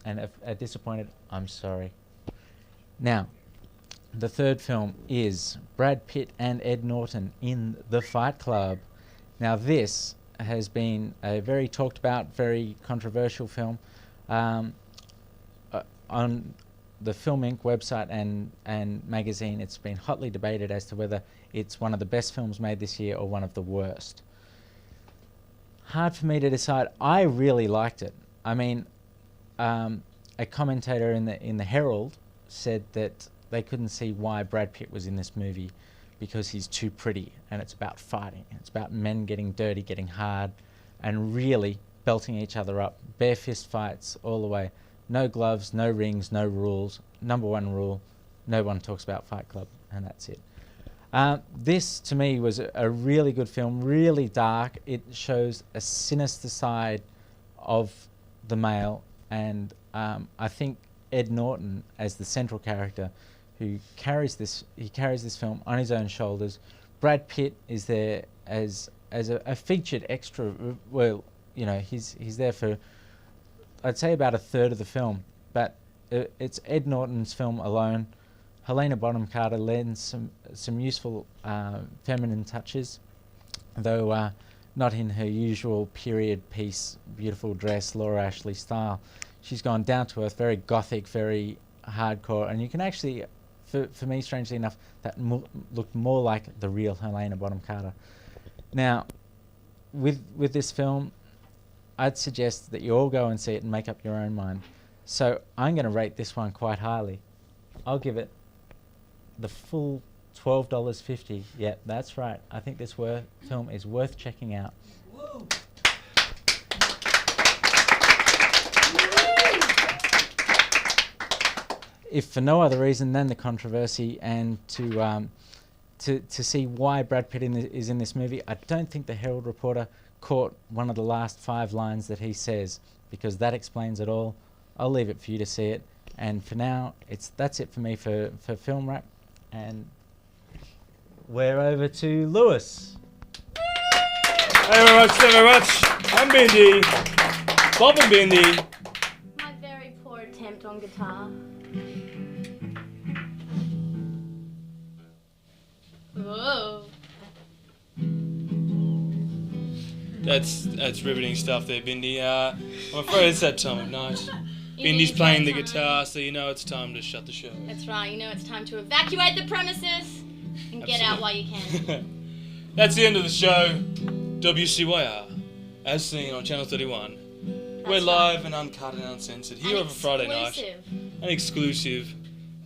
and are disappointed, I'm sorry. Now, the third film is Brad Pitt and Ed Norton in The Fight Club. Now, this has been a very talked about, very controversial film. On the Film Inc. website and magazine, it's been hotly debated as to whether it's one of the best films made this year or one of the worst. Hard for me to decide. I really liked it. I mean, a commentator in the Herald said that they couldn't see why Brad Pitt was in this movie because he's too pretty, and it's about fighting. It's about men getting dirty, getting hard, and really belting each other up. Bare fist fights all the way. No gloves, no rings, no rules. Number one rule, no one talks about Fight Club, and that's it. This, to me, was a really good film, really dark. It shows a sinister side of the male, and I think Ed Norton, as the central character, who carries this film on his own shoulders. Brad Pitt is there as a featured extra. Well, you know, he's there for, I'd say, about a third of the film, but it's Ed Norton's film alone. Helena Bonham Carter lends some useful feminine touches, though not in her usual period piece, beautiful dress, Laura Ashley style. She's gone down to earth, very gothic, very hardcore, and you can actually, for me, strangely enough, that looked more like the real Helena Bonham Carter. Now, with this film, I'd suggest that you all go and see it and make up your own mind. So I'm going to rate this one quite highly. I'll give it the full $12.50. Yeah, that's right. I think this film is worth checking out. Woo. If for no other reason than the controversy and to see why Brad Pitt is in this movie, I don't think the Herald reporter caught one of the last 5 lines that he says, because that explains it all. I'll leave it for you to see it. And for now, that's it for me for Film Wrap. And we're over to Lewis. Thank you very much. I'm Bindi. Bob and Bindi. My very poor attempt on guitar. Whoa. That's riveting stuff there, Bindi. I'm afraid it's that time of night. Bindi's playing the guitar, so you know it's time to shut the show. That's right, you know it's time to evacuate the premises and get out while you can. That's the end of the show. WCYR, as seen on Channel 31. We're live and uncut and uncensored here over Friday night. And exclusive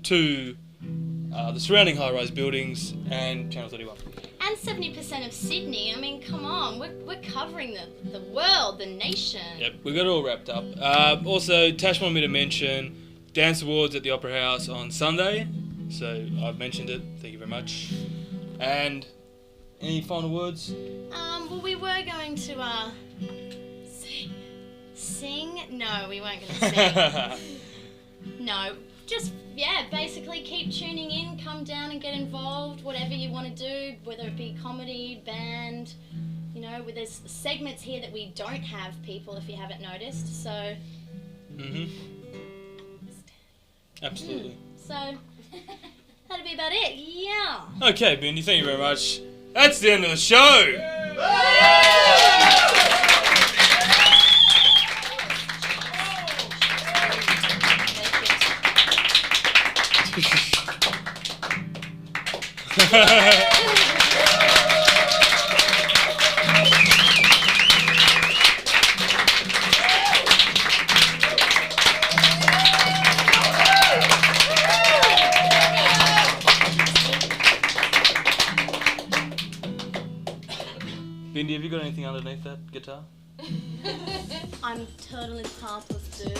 to the surrounding high-rise buildings and Channel 31. And 70% of Sydney. I mean, come on, we're covering the world, the nation. Yep, we got it all wrapped up. Also, Tash wanted me to mention Dance Awards at the Opera House on Sunday. So I've mentioned it. Thank you very much. And any final words? Well, we were going to sing. No, we weren't going to sing. No. Just, basically keep tuning in, come down and get involved, whatever you want to do, whether it be comedy, band, you know, there's segments here that we don't have, people, if you haven't noticed, so... Absolutely. So, that'll be about it, yeah. Okay, Bindi, thank you very much. That's the end of the show! Bindi, have you got anything underneath that guitar? I'm totally topless, dude.